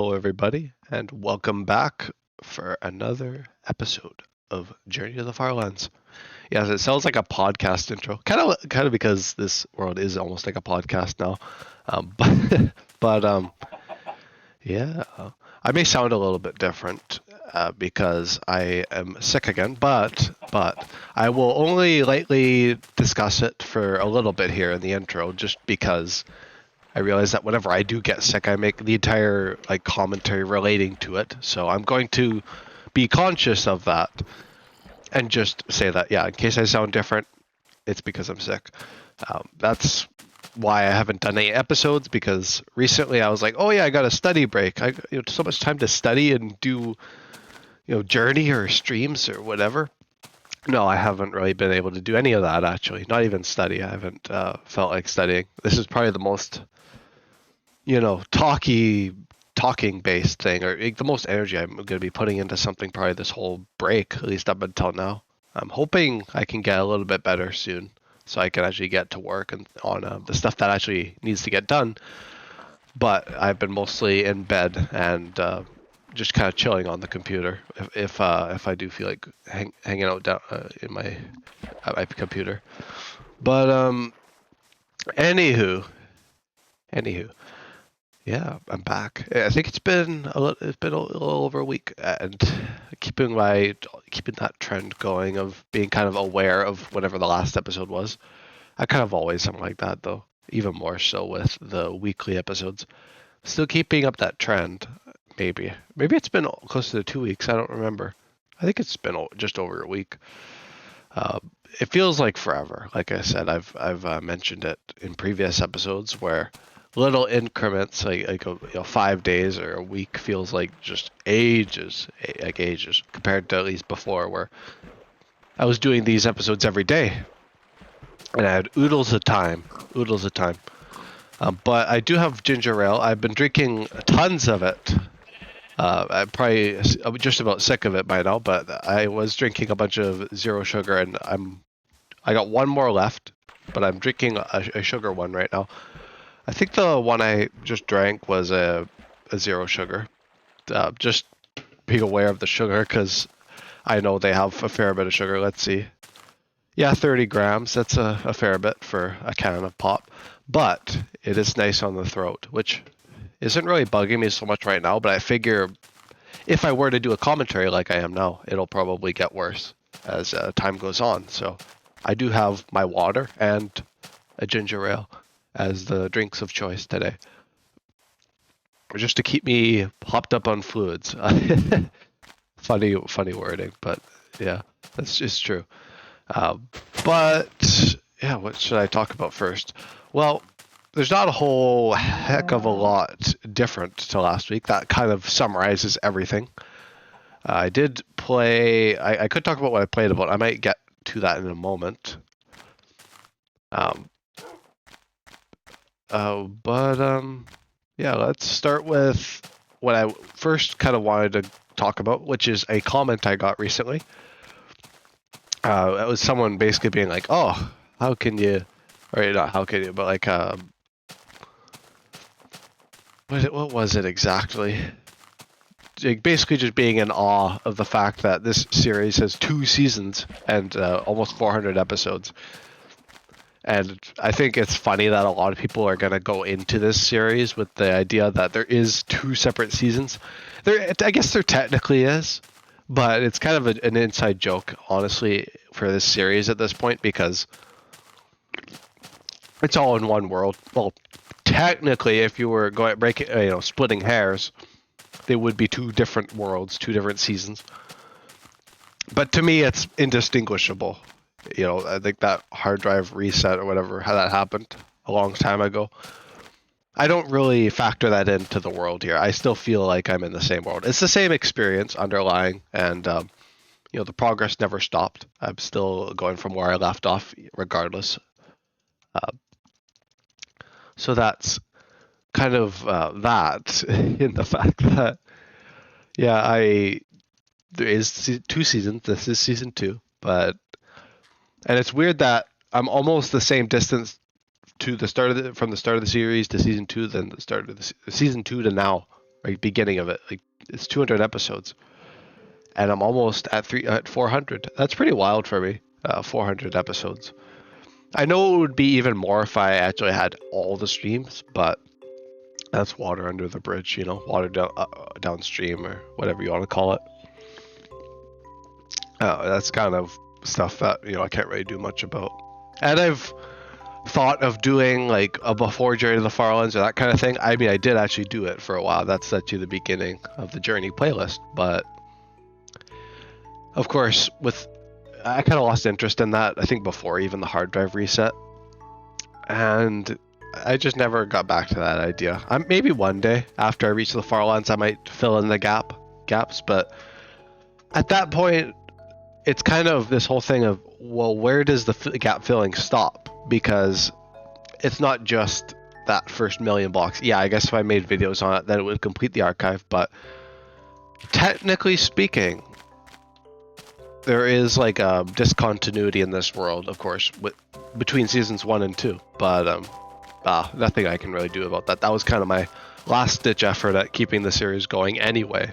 Hello, everybody, and welcome back for another episode of Journey to the Farlands. Yes, it sounds like a podcast intro, kind of because this world is almost like a podcast now. But yeah, I may sound a little bit different because I am sick again, but I will only lightly discuss it for a little bit here in the intro, just because I realize that whenever I do get sick, I make the entire commentary relating to it. So I'm going to be conscious of that and just say that, yeah, in case I sound different, it's because I'm sick. That's why I haven't done any episodes, because recently I was like, oh yeah, I got a study break. I so much time to study and do journey or streams or whatever. No, I haven't really been able to do any of that, actually. Not even study. I haven't felt like studying. This is probably the most talking based thing, or the most energy I'm going to be putting into something probably this whole break, at least up until now. I'm hoping I can get a little bit better soon, so I can actually get to work and on the stuff that actually needs to get done. But I've been mostly in bed and just kind of chilling on the computer if I do feel like hanging out down in my at my computer. But anywho, anywho. Yeah, I'm back. I think it's been a little over a week, and keeping that trend going of being kind of aware of whatever the last episode was. I kind of always am like that though, even more so with the weekly episodes. Still keeping up that trend. Maybe it's been close to 2 weeks. I don't remember. I think it's been just over a week. Uh, it feels like forever. Like I said, I've mentioned it in previous episodes where little increments, like 5 days or a week, feels like just ages, like ages, compared to at least before, where I was doing these episodes every day, and I had oodles of time. But I do have ginger ale. I've been drinking tons of it. I'm just about sick of it by now, but I was drinking a bunch of zero sugar, and I got one more left, but I'm drinking a sugar one right now. I think the one I just drank was a zero sugar. Just being aware of the sugar, because I know they have a fair bit of sugar. Let's see. Yeah, 30 grams. That's a fair bit for a can of pop. But it is nice on the throat, which isn't really bugging me so much right now, but I figure if I were to do a commentary like I am now, it'll probably get worse as time goes on. So I do have my water and a ginger ale as the drinks of choice today, just to keep me hopped up on fluids. Funny wording, but yeah, that's just true. Uh, but yeah, what should I talk about first? Well, there's not a whole heck of a lot different to last week. That kind of summarizes everything. I did play. I could talk about what I played about. I might get to that in a moment. Um, but yeah, let's start with what I first kind of wanted to talk about, which is a comment I got recently. It was someone basically being like, "Oh, how can you?" Or not how can you, but like, what was it exactly? Like, basically, just being in awe of the fact that this series has 2 seasons and almost 400 episodes. And I think it's funny that a lot of people are going to go into this series with the idea that there is 2 separate seasons. I guess there technically is, but it's kind of an inside joke, honestly, for this series at this point, because it's all in one world. Well, technically, if you were splitting hairs, they would be 2 different worlds, 2 different seasons. But to me, it's indistinguishable. I think that hard drive reset or whatever, how that happened a long time ago, I don't really factor that into the world here. I still feel like I'm in the same world. It's the same experience underlying, and the progress never stopped. I'm still going from where I left off, regardless. Uh, so that's kind of that in the fact that, yeah, there is 2 seasons. This is season 2, and it's weird that I'm almost the same distance to from the start of the series to season 2 than the start of the season 2 to now. like beginning of it. Like it's 200 episodes, and I'm almost at 400. That's pretty wild for me. 400 episodes. I know it would be even more if I actually had all the streams, but that's water under the bridge, you know, water downstream or whatever you want to call it. That's kind of stuff that, you know, I can't really do much about. And I've thought of doing like a before Journey to the Farlands or that kind of thing. I mean, I did actually do it for a while. That's actually the beginning of the Journey playlist. But of course, I kind of lost interest in that, I think before even the hard drive reset. And I just never got back to that idea. Maybe one day after I reach the Farlands, I might fill in the gaps. But at that point, it's kind of this whole thing of, well, where does the gap filling stop? Because it's not just that first million blocks. Yeah, I guess if I made videos on it, then it would complete the archive. But technically speaking, there is like a discontinuity in this world, of course, between seasons 1 and 2. But nothing I can really do about that. That was kind of my last ditch effort at keeping the series going anyway.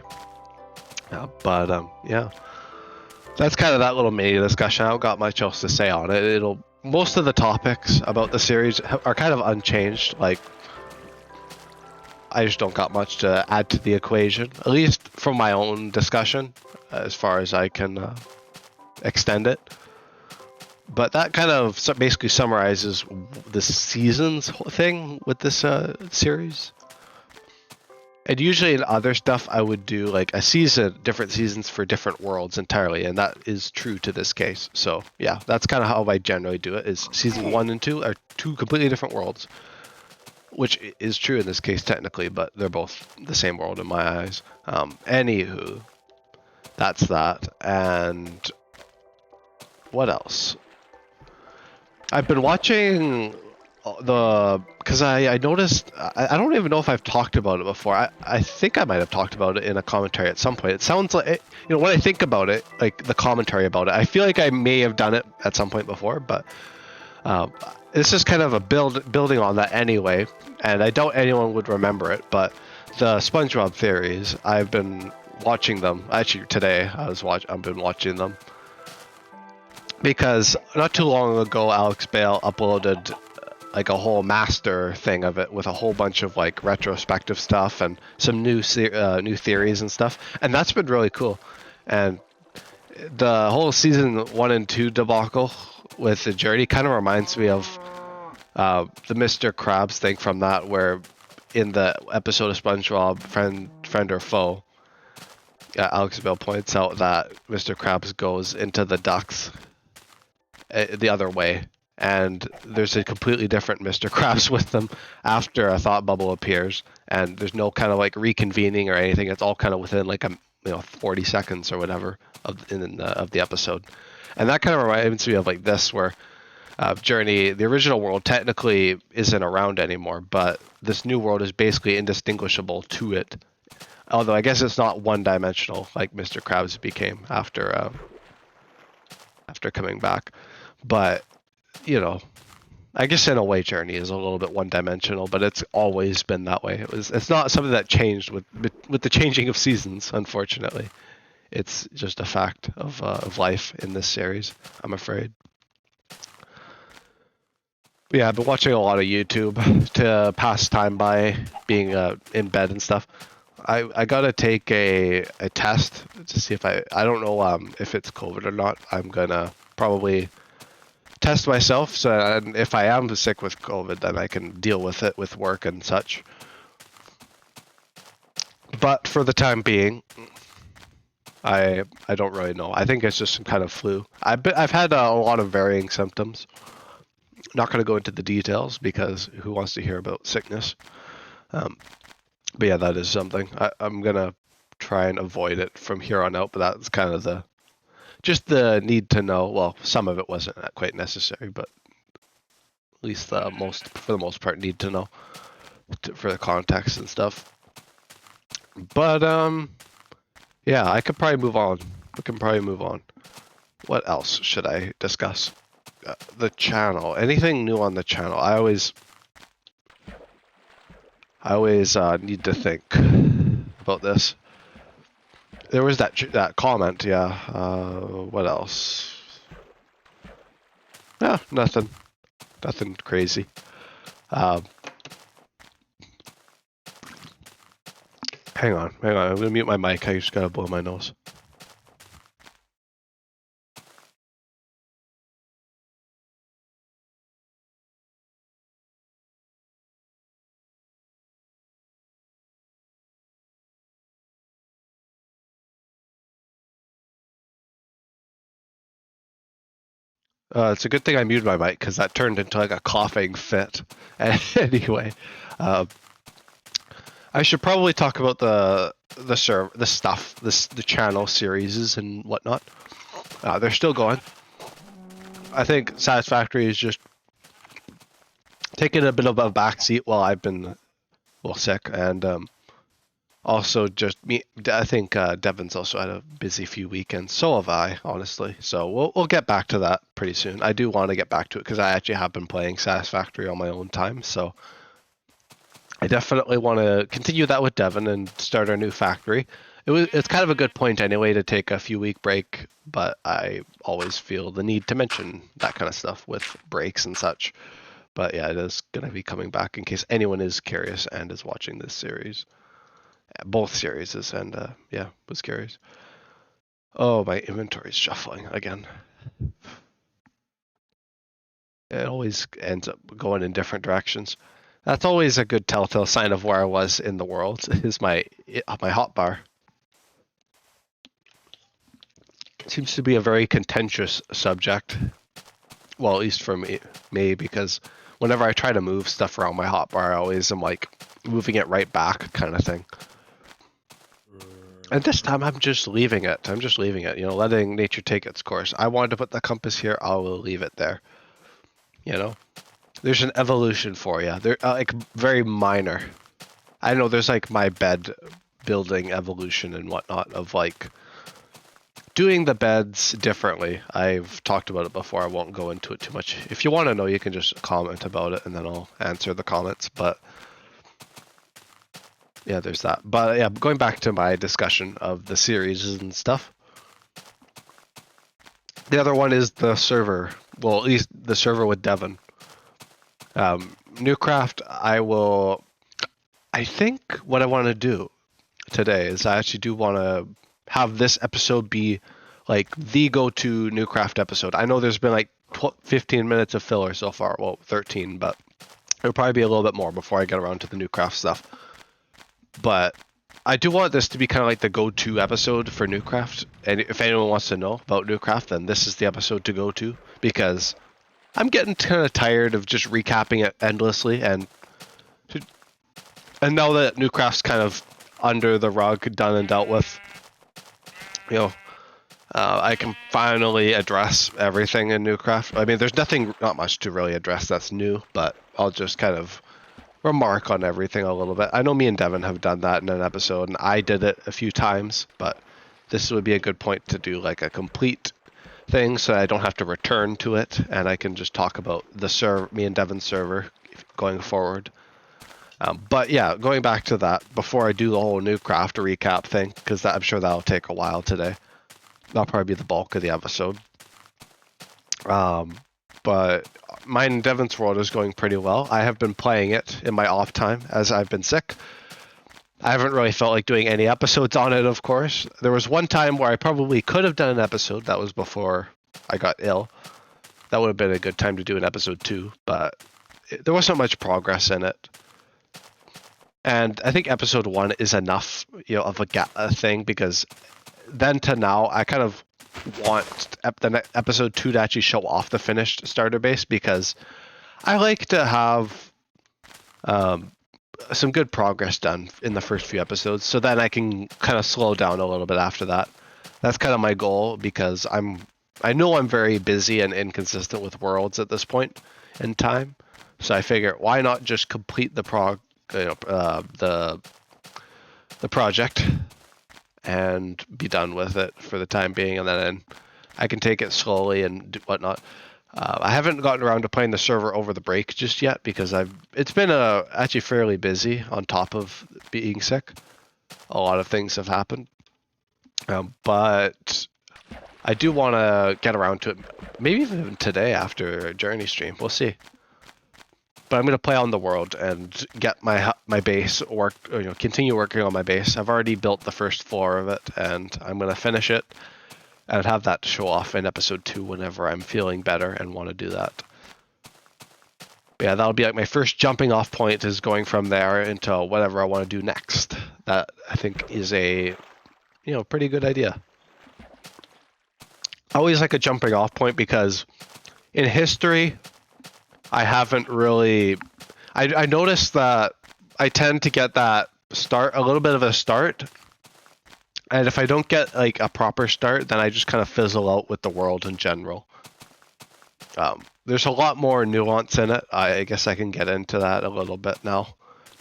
Yeah. That's kind of that little mini discussion. I don't got much else to say on it. Most of the topics about the series are kind of unchanged. Like, I just don't got much to add to the equation, at least from my own discussion, as far as I can extend it. But that kind of basically summarizes the seasons thing with this series. And usually in other stuff, I would do like different seasons for different worlds entirely, and that is true to this case. So yeah, that's kind of how I generally do it. Is season 1 and 2 are 2 completely different worlds, which is true in this case technically, but they're both the same world in my eyes. Anywho, that's that. And what else? I've been watching because I noticed, I don't even know if I've talked about it before. I think I might have talked about it in a commentary at some point. It sounds like, you know, when I think about it, like the commentary about it, I feel like I may have done it at some point before, but it's just kind of a building on that anyway, and I doubt anyone would remember it, but the SpongeBob theories, I've been watching them. Actually, today I've been watching them. Because not too long ago, Alex Bale uploaded like a whole master thing of it with a whole bunch of like retrospective stuff and some new theories and stuff, and that's been really cool. And the whole season 1 and 2 debacle with the Journey kind of reminds me of the Mr. Krabs thing from that, where in the episode of SpongeBob Friend or Foe, Alex Bale points out that Mr. Krabs goes into the ducks the other way, and there's a completely different Mr. Krabs with them after a thought bubble appears, and there's no kind of like reconvening or anything. It's all kind of within like 40 seconds or whatever of the episode. And that kind of reminds me of like this, where Journey, the original world, technically isn't around anymore, but this new world is basically indistinguishable to it. Although I guess it's not one-dimensional like Mr. Krabs became after coming back. But, you know, I guess in a way Journey is a little bit one-dimensional, but it's always been that way. It's not something that changed with the changing of seasons, unfortunately. It's just a fact of life in this series, I'm afraid. But yeah, I've been watching a lot of YouTube to pass time by being in bed and stuff. I gotta take a test to see if I don't know if it's COVID or not. I'm gonna probably test myself, so if I am sick with COVID, then I can deal with it with work and such. But for the time being, I don't really know. I think it's just some kind of flu. I've had a lot of varying symptoms. Not going to go into the details because who wants to hear about sickness? But yeah, that is something. I'm going to try and avoid it from here on out, but that's kind of the need to know. Well, some of it wasn't quite necessary, but at least for the most part, need to know for the context and stuff. But yeah, I could probably move on. We can probably move on. What else should I discuss? The channel. Anything new on the channel? I always need to think. about this. There was that comment, yeah. What else? Yeah, nothing crazy. Hang on. I'm gonna mute my mic. I just gotta blow my nose. It's a good thing I muted my mic because that turned into like a coughing fit. Anyway, I should probably talk about the channel series and whatnot. They're still going. I think Satisfactory is just taking a bit of a backseat while I've been sick, and also just me. I think Devin's also had a busy few weekends. So have I, honestly. So we'll get back to that pretty soon. I do want to get back to it because I actually have been playing Satisfactory on my own time. So I definitely want to continue that with Devin and start our new factory. It's kind of a good point anyway to take a few week break, but I always feel the need to mention that kind of stuff with breaks and such. But yeah, it is going to be coming back in case anyone is curious and is watching this series. Both series, and yeah, was curious. Oh, my inventory is shuffling again. It always ends up going in different directions. That's always a good telltale sign of where I was in the world, is my hotbar. Seems to be a very contentious subject. Well, at least for me, because whenever I try to move stuff around my hotbar, I always am like moving it right back kind of thing. And this time I'm just leaving it. Letting nature take its course. I wanted to put the compass here, I will leave it there. There's an evolution for you. They're like very minor. I know there's like my bed building evolution and whatnot of like doing the beds differently. I've talked about it before. I won't go into it too much. If you want to know, you can just comment about it and then I'll answer the comments. But yeah, there's that. But yeah, going back to my discussion of the series and stuff. The other one is the server. Well, at least the server with Devin. Newcraft, I think what I want to do today is I actually do want to have this episode be like the go-to Newcraft episode. I know there's been like 15 minutes of filler so far. Well, 13, but it'll probably be a little bit more before I get around to the Newcraft stuff. But I do want this to be kind of like the go-to episode for Newcraft. And if anyone wants to know about Newcraft, then this is the episode to go to, because I'm getting kind of tired of just recapping it endlessly. And now that Newcraft's kind of under the rug, done and dealt with, I can finally address everything in Newcraft. I mean, there's not much to really address that's new, but I'll just kind of remark on everything a little bit. I know me and Devin have done that in an episode, and I did it a few times, but this would be a good point to do like a complete thing so I don't have to return to it, and I can just talk about me and Devin's server going forward. But yeah, going back to that, before I do the whole Newcraft recap thing, because I'm sure that'll take a while today. That'll probably be the bulk of the episode. But mine and Devin's world is going pretty well. I have been playing it in my off time as I've been sick. I haven't really felt like doing any episodes on it, of course. There was one time where I probably could have done an episode. That was before I got ill. That would have been a good time to do an episode too, but there wasn't much progress in it. And I think episode 1 is enough, of a thing, because then to now, I kind of want episode 2 to actually show off the finished starter base, because I like to have some good progress done in the first few episodes, so then I can kind of slow down a little bit after that. That's kind of my goal, because I know I'm very busy and inconsistent with worlds at this point in time, so I figure why not just complete the project and be done with it for the time being, and then I can take it slowly and do whatnot. I haven't gotten around to playing the server over the break just yet, because it's been actually fairly busy on top of being sick. a lot of things have happened. But I do want to get around to it, maybe even today after Journey stream. We'll see. But I'm going to play on the world and get my base work, or, continue working on my base. I've already built the first floor of it, and I'm going to finish it and have that to show off in episode 2 whenever I'm feeling better and want to do that. Yeah, that'll be like my first jumping off point, is going from there into whatever I want to do next. That, I think, is a pretty good idea. I always like a jumping off point because in history, I haven't really. I noticed that I tend to get that a little bit of a start, and if I don't get like a proper start, then I just kind of fizzle out with the world in general. There's a lot more nuance in it. I guess I can get into that a little bit now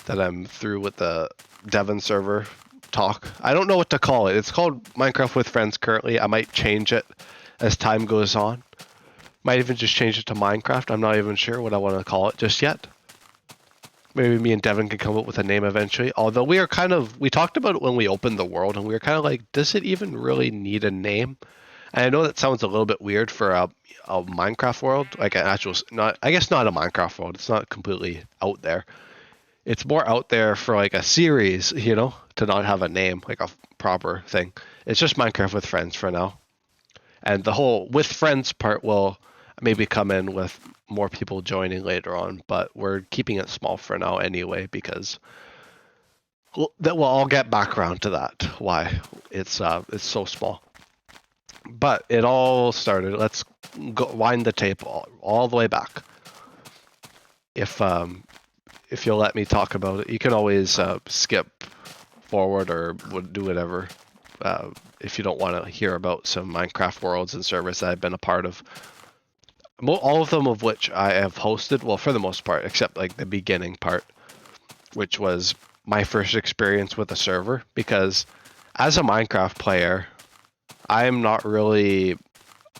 that I'm through with the Devon server talk. I don't know what to call it. It's called Minecraft with Friends currently. I might change it as time goes on. Might even just change it to Minecraft. I'm not even sure what I want to call it just yet. Maybe me and Devon can come up with a name eventually. Although we talked about it when we opened the world, and we were kind of like, does it even really need a name? And I know that sounds a little bit weird for a Minecraft world, like an actual, I guess not a Minecraft world. It's not completely out there. It's more out there for like a series, to not have a name, like a proper thing. It's just Minecraft with Friends for now. And the whole with friends part will maybe come in with more people joining later on, but we're keeping it small for now anyway, because we'll all get background to that, why it's so small. But it all started, let's wind the tape all the way back. If you'll let me talk about it, you can always skip forward or do whatever if you don't want to hear about some Minecraft worlds and servers that I've been a part of. All of them of which I have hosted, well, for the most part, except like the beginning part, which was my first experience with a server, because as a Minecraft player, I'm not really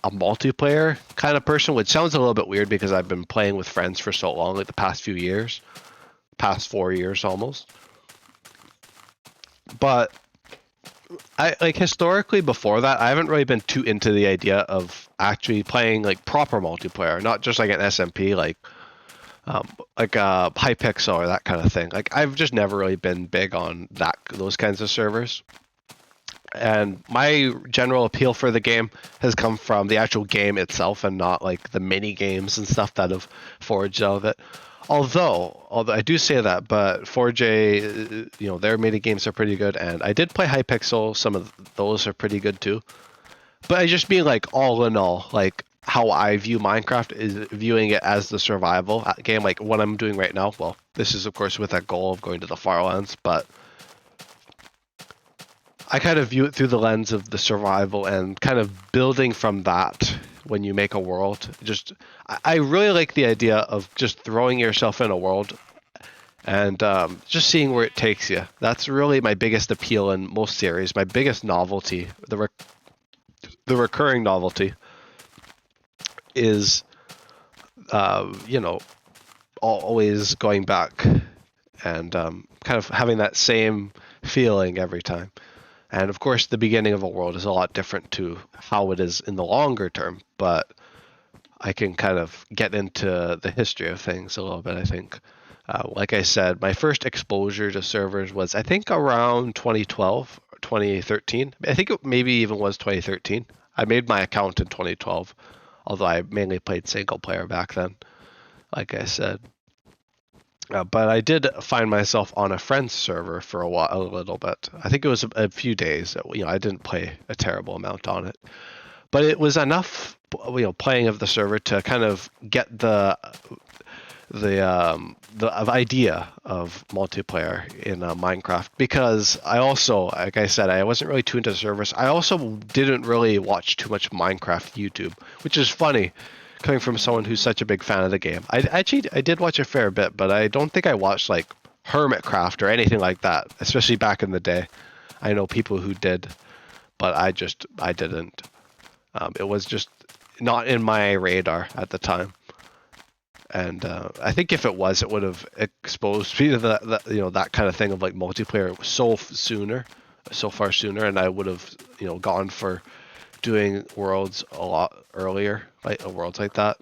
a multiplayer kind of person, which sounds a little bit weird because I've been playing with friends for so long, like the past few years, past 4 years almost. But I like historically before that, I haven't really been too into the idea of actually playing like proper multiplayer, not just like an SMP, like Hypixel or that kind of thing. Like I've just never really been big on those kinds of servers. And my general appeal for the game has come from the actual game itself and not like the mini games and stuff that have forged out of it. Although I do say that, but 4J, their mini games are pretty good, and I did play Hypixel. Some of those are pretty good too. But I just mean like all in all, like how I view Minecraft is viewing it as the survival game, like what I'm doing right now. Well, this is of course with that goal of going to the Farlands, but I kind of view it through the lens of the survival and kind of building from that when you make a world. I really like the idea of just throwing yourself in a world and just seeing where it takes you. That's really my biggest appeal in most series, my biggest novelty, the recurring novelty is, always going back and kind of having that same feeling every time. And of course, the beginning of a world is a lot different to how it is in the longer term, but I can kind of get into the history of things a little bit, I think. Like I said, my first exposure to servers was, I think, around 2012, 2013. I think it maybe even was 2013. I made my account in 2012, although I mainly played single player back then, like I said. But I did find myself on a friend's server for a little bit. I think it was a few days. I didn't play a terrible amount on it, but it was enough, playing of the server to kind of get the idea of multiplayer in Minecraft. Because I also, like I said, I wasn't really too into servers. I also didn't really watch too much Minecraft YouTube, which is funny, coming from someone who's such a big fan of the game. I did watch a fair bit, but I don't think I watched like Hermitcraft or anything like that, especially back in the day. I know people who did, but I didn't. It was just not in my radar at the time. And I think if it was, it would have exposed me to that kind of thing of like multiplayer so far sooner, and I would have gone for doing worlds a lot earlier, like worlds like that.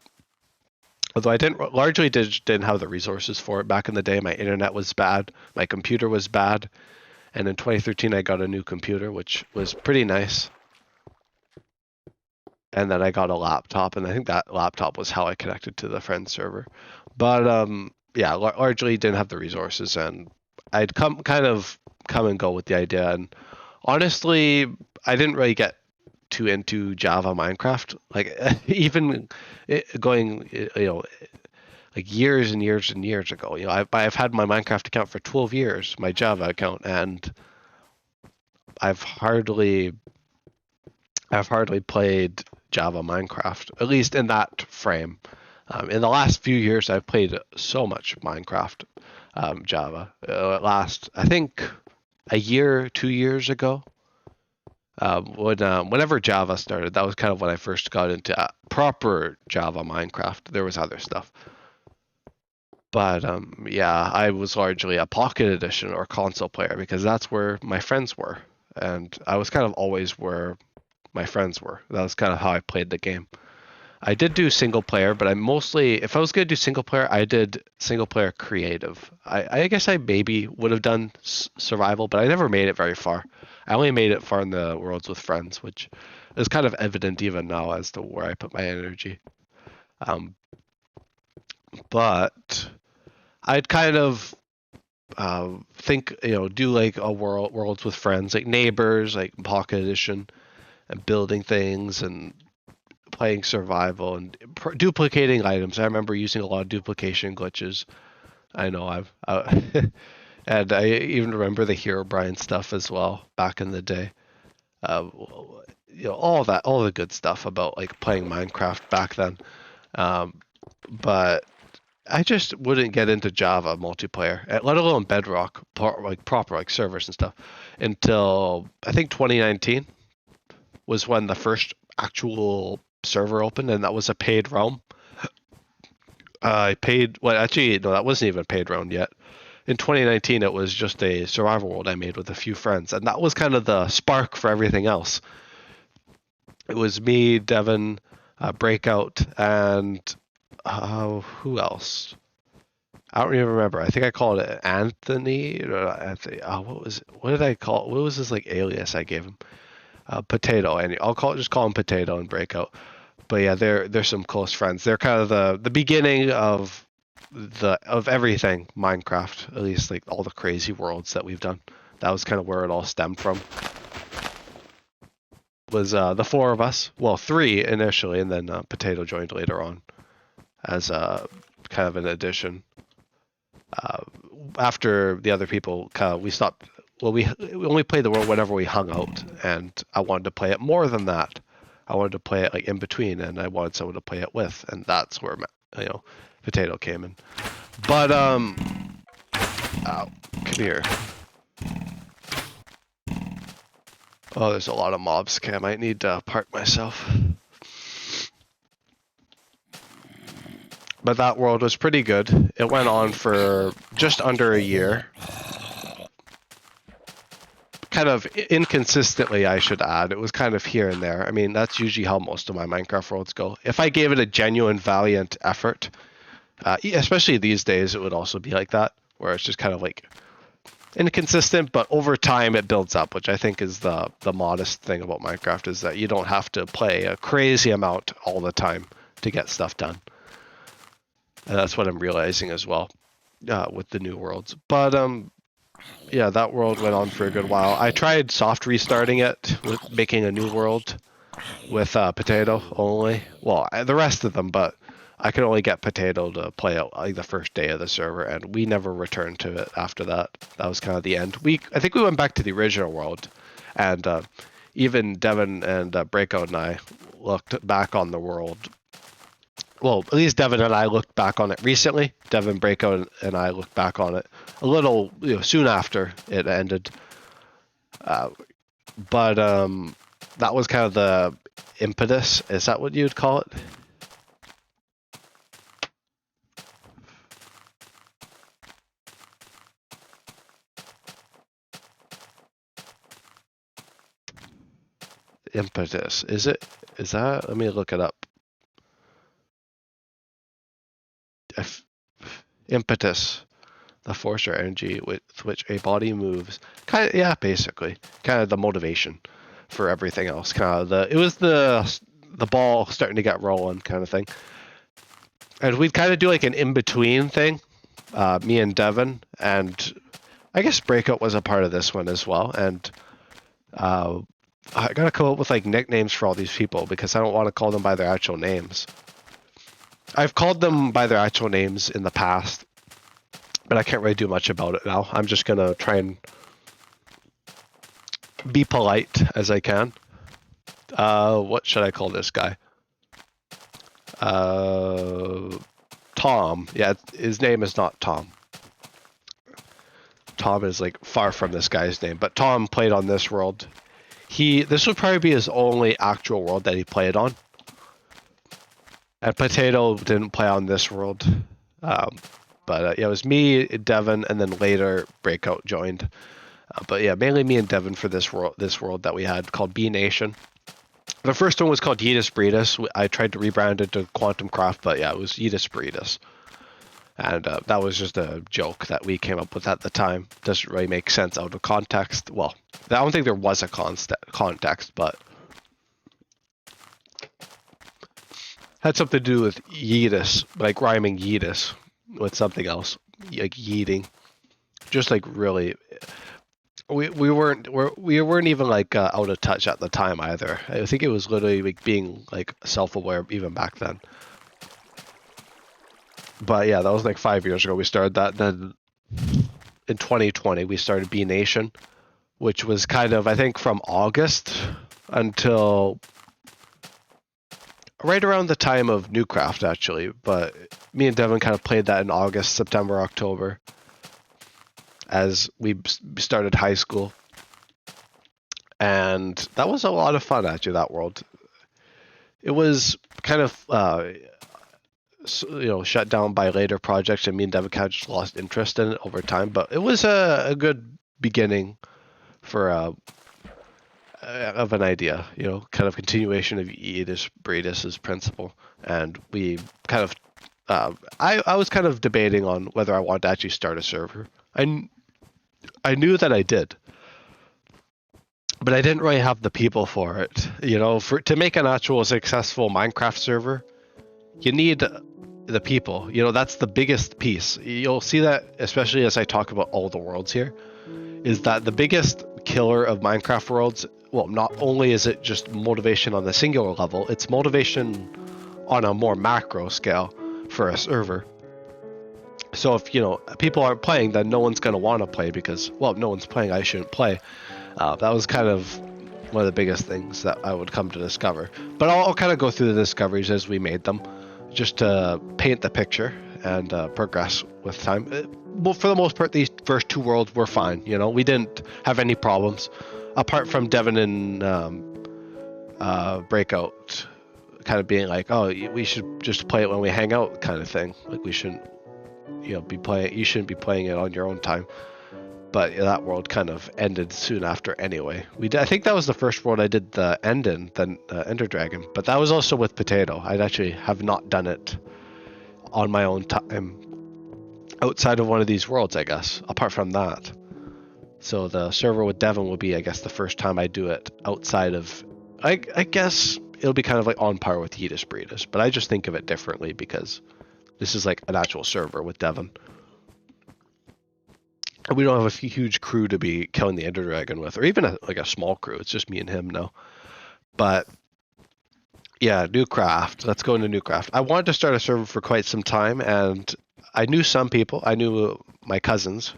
Although I didn't have the resources for it back in the day. My internet was bad, my computer was bad, and in 2013 I got a new computer, which was pretty nice. And then I got a laptop, and I think that laptop was how I connected to the friend server. But yeah, largely didn't have the resources, and I'd come and go with the idea. And honestly, I didn't really get too into Java Minecraft. Like even going, like years and years and years ago. I've had my Minecraft account for 12 years, my Java account, and I've hardly played Java Minecraft, at least in that frame. In the last few years, I've played so much Minecraft Java. I think, a year, 2 years ago, whenever Java started, that was kind of when I first got into proper Java Minecraft. There was other stuff. But yeah, I was largely a Pocket Edition or console player because that's where my friends were. And I was kind of always where my friends were. That was kind of how I played the game. I did do single player, but if I was going to do single player, I did single player creative. I guess I maybe would have done survival, but I never made it very far. I only made it far in the worlds with friends, which is kind of evident even now as to where I put my energy. But I'd kind of think, do like a worlds with friends, like neighbors, like Pocket Edition, and building things and playing survival and duplicating items. I remember using a lot of duplication glitches. I know and I even remember the Herobrine stuff as well back in the day. All the good stuff about like playing Minecraft back then. But I just wouldn't get into Java multiplayer, let alone Bedrock, like proper like servers and stuff, until I think 2019 was when the first actual server opened, and that was a paid realm. I paid. Well, actually, no, that wasn't even a paid round yet. In 2019, it was just a survival world I made with a few friends, and that was kind of the spark for everything else. It was me, Devin, Breakout, and who else? I don't even remember. I think I called it Anthony. Or Anthony. What was it? What did I call? What was his like alias I gave him? Potato. And I'll just call him Potato and Breakout. But yeah, they're some close friends. They're kind of the beginning of everything Minecraft. At least like all the crazy worlds that we've done. That was kind of where it all stemmed from. Was the four of us? Well, three initially, and then Potato joined later on as kind of an addition. After the other people, we stopped. Well, we only played the world whenever we hung out, and I wanted to play it more than that. I wanted to play it like in between, and I wanted someone to play it with, and that's where Potato came in. But come here. Oh, there's a lot of mobs. Okay, I might need to park myself. But that world was pretty good. It went on for just under a year. Kind of inconsistently, I should add. It was kind of here and there. I mean, that's usually how most of my Minecraft worlds go. If I gave it a genuine, valiant effort, especially these days, it would also be like that, where it's just kind of like inconsistent, but over time it builds up, which I think is the modest thing about Minecraft, is that you don't have to play a crazy amount all the time to get stuff done. And that's what I'm realizing as well with the new worlds. But yeah, that world went on for a good while. I tried soft restarting it with making a new world with Potato only. Well, the rest of them, but I could only get Potato to play out like the first day of the server, and we never returned to it after that. That was kind of the end. I think we went back to the original world, and even Devin and Breakout and I looked back on the world. Well, at least Devin and I looked back on it recently. Devin, Breakout, and I looked back on it a little, soon after it ended. But that was kind of the impetus. Is that what you'd call it? impetus. Is that? Let me look it up. Impetus, the force or energy with which a body moves. Kind of, yeah, basically, kind of the motivation for everything else. Kind of it was the ball starting to get rolling, kind of thing. And we'd kind of do like an in between thing. Me and Devin, and I guess Breakout was a part of this one as well. And I gotta come up with like nicknames for all these people because I don't want to call them by their actual names. I've called them by their actual names in the past, but I can't really do much about it now. I'm just gonna try and be polite as I can. What should I call this guy? Tom. Yeah, his name is not Tom. Tom is like far from this guy's name, but Tom played on this world. This would probably be his only actual world that he played on. And Potato didn't play on this world. But yeah, it was me, Devin, and then later Breakout joined. But yeah, mainly me and Devin for this world that we had called B Nation. The first one was called Yeetus Breedus. I tried to rebrand it to Quantum Craft, but yeah, it was Yeetus Breedus. And that was just a joke that we came up with at the time. Doesn't really make sense out of context. Well, I don't think there was a context, but had something to do with Yeetus, like rhyming Yeetus with something else, like yeeting. Just like really, we weren't even like out of touch at the time either. I think it was literally like being like self-aware even back then. But yeah, that was like 5 years ago we started that. Then in 2020 we started B Nation, which was kind of, I think, from August until right around the time of Newcraft actually. But me and Devin kind of played that in August, September, October as we started high school. And that was a lot of fun actually, that world. It was kind of shut down by later projects, and me and Devin kind of just lost interest in it over time. But it was a good beginning for of an idea, kind of continuation of Yeetus Breedus's principle. And we kind of, I was kind of debating on whether I wanted to actually start a server. I knew that I did, but I didn't really have the people for it. To make an actual successful Minecraft server, you need the people. That's the biggest piece. You'll see that, especially as I talk about all the worlds here, is that the biggest killer of Minecraft worlds, well, not only is it just motivation on the singular level, it's motivation on a more macro scale for a server. So if, people aren't playing, then no one's going to want to play because, well, no one's playing, I shouldn't play. That was kind of one of the biggest things that I would come to discover. But I'll kind of go through the discoveries as we made them, just to paint the picture and progress with time. Well, for the most part, these first two worlds were fine. We didn't have any problems, apart from Devin and Breakout kind of being like, "Oh, we should just play it when we hang out," kind of thing. Like we shouldn't, be playing. You shouldn't be playing it on your own time. But that world kind of ended soon after anyway. I think that was the first world I did the end in, the Ender Dragon. But that was also with Potato. I'd actually have not done it on my own time outside of one of these worlds, I guess, apart from that. So the server with Devin will be, I guess, the first time I do it outside of, I guess it'll be kind of like on par with Yeetus Breedus, but I just think of it differently because this is like an actual server with Devin. And we don't have a huge crew to be killing the Ender Dragon with, or even a small crew. It's just me and him now. But yeah, Newcraft. Let's go into Newcraft. I wanted to start a server for quite some time, and I knew some people. I knew my cousins,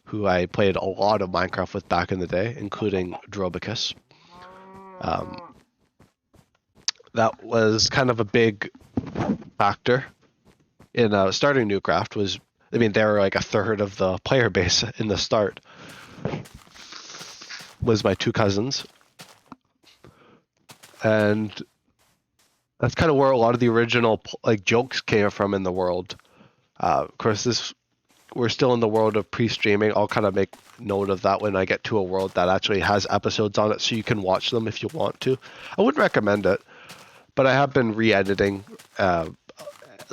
who I played a lot of Minecraft with back in the day, including Drobicus. That was kind of a big factor in starting Newcraft. They were like a third of the player base in the start. Was my two cousins. And that's kind of where a lot of the original jokes came from in the world. Of course, this we're still in the world of pre-streaming, I'll kind of make note of that when I get to a world that actually has episodes on it, so you can watch them if you want to. I wouldn't recommend it, but I have been re-editing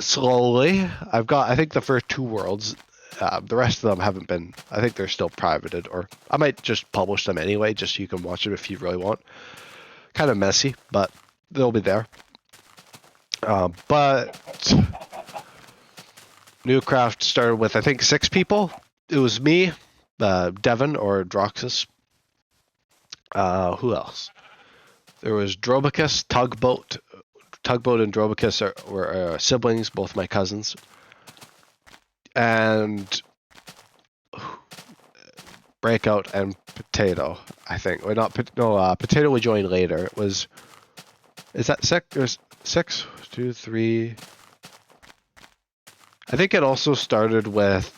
slowly. I've got, I think, the first 2 worlds. The rest of them haven't been. I think they're still privated, or I might just publish them anyway, just so you can watch them if you really want. Kind of messy, but they'll be there. But Newcraft started with, I think, 6 people. It was me, Devin or Droxus. Who else? There was Drobicus, Tugboat. Tugboat and Drobicus were siblings, both my cousins. And Breakout and Potato, I think. Or not, no, Potato would join later. It was, is that 6? There's 6, 2, 3. I think it also started with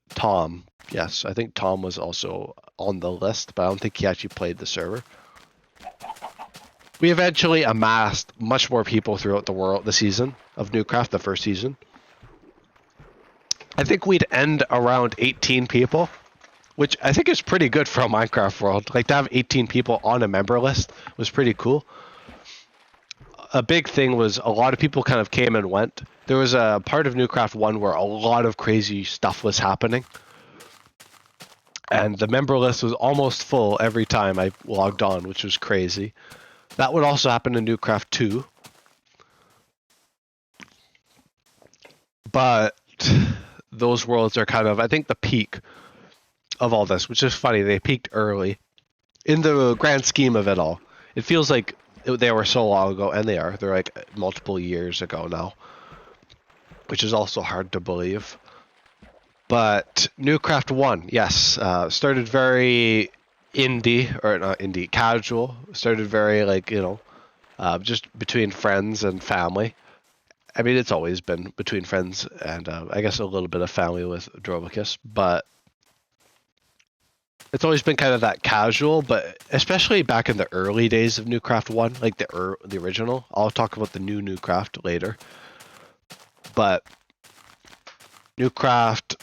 Tom. Yes, I think Tom was also on the list, but I don't think he actually played the server. We eventually amassed much more people throughout the season of Newcraft, the first season. I think we'd end around 18 people, which I think is pretty good for a Minecraft world. Like, to have 18 people on a member list was pretty cool. A big thing was a lot of people kind of came and went. There was a part of Newcraft 1 where a lot of crazy stuff was happening. And the member list was almost full every time I logged on, which was crazy. That would also happen in Newcraft 2. But those worlds are kind of, I think, the peak of all this, which is funny. They peaked early. In the grand scheme of it all, it feels like they were so long ago, and they are. They're like multiple years ago now, which is also hard to believe. But Newcraft 1, yes, started very indie, or not indie, casual. Started very, like, you know, just between friends and family. I mean, it's always been between friends and I guess a little bit of family with Drobicus, but it's always been kind of that casual. But especially back in the early days of Newcraft 1, like the original. I'll talk about the new Newcraft later. But Newcraft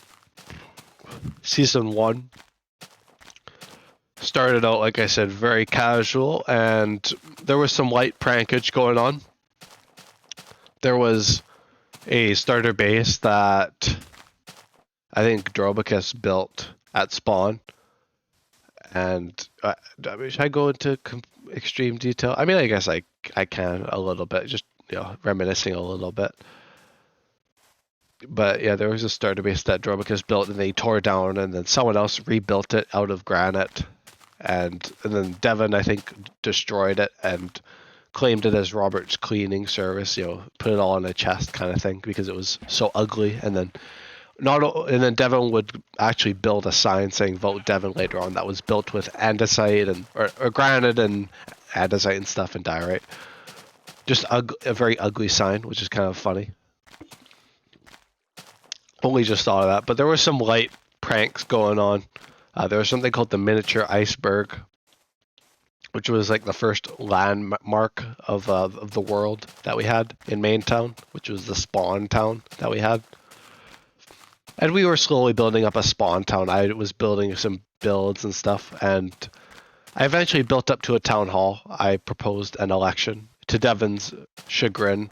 Season 1 started out, like I said, very casual, and there was some light prankage going on. There was a starter base that I think Drobicus built at spawn. And should I go into extreme detail? I mean, I guess I can a little bit, just, you know, reminiscing a little bit. But yeah, there was a starter base that Drobicus built, and they tore down, and then someone else rebuilt it out of granite. And then Devin, I think, destroyed it and claimed it as Robert's cleaning service, you know, put it all in a chest kind of thing because it was so ugly. And then Devin would actually build a sign saying "Vote Devin" later on. That was built with andesite and or granite and andesite and stuff and diorite. Just a very ugly sign, which is kind of funny. Only just thought of that, but there were some light pranks going on. There was something called the miniature iceberg, which was like the first landmark of the world that we had in Main Town, which was the spawn town that we had. And we were slowly building up a spawn town. I was building some builds and stuff, and I eventually built up to a town hall. I proposed an election to Devin's chagrin.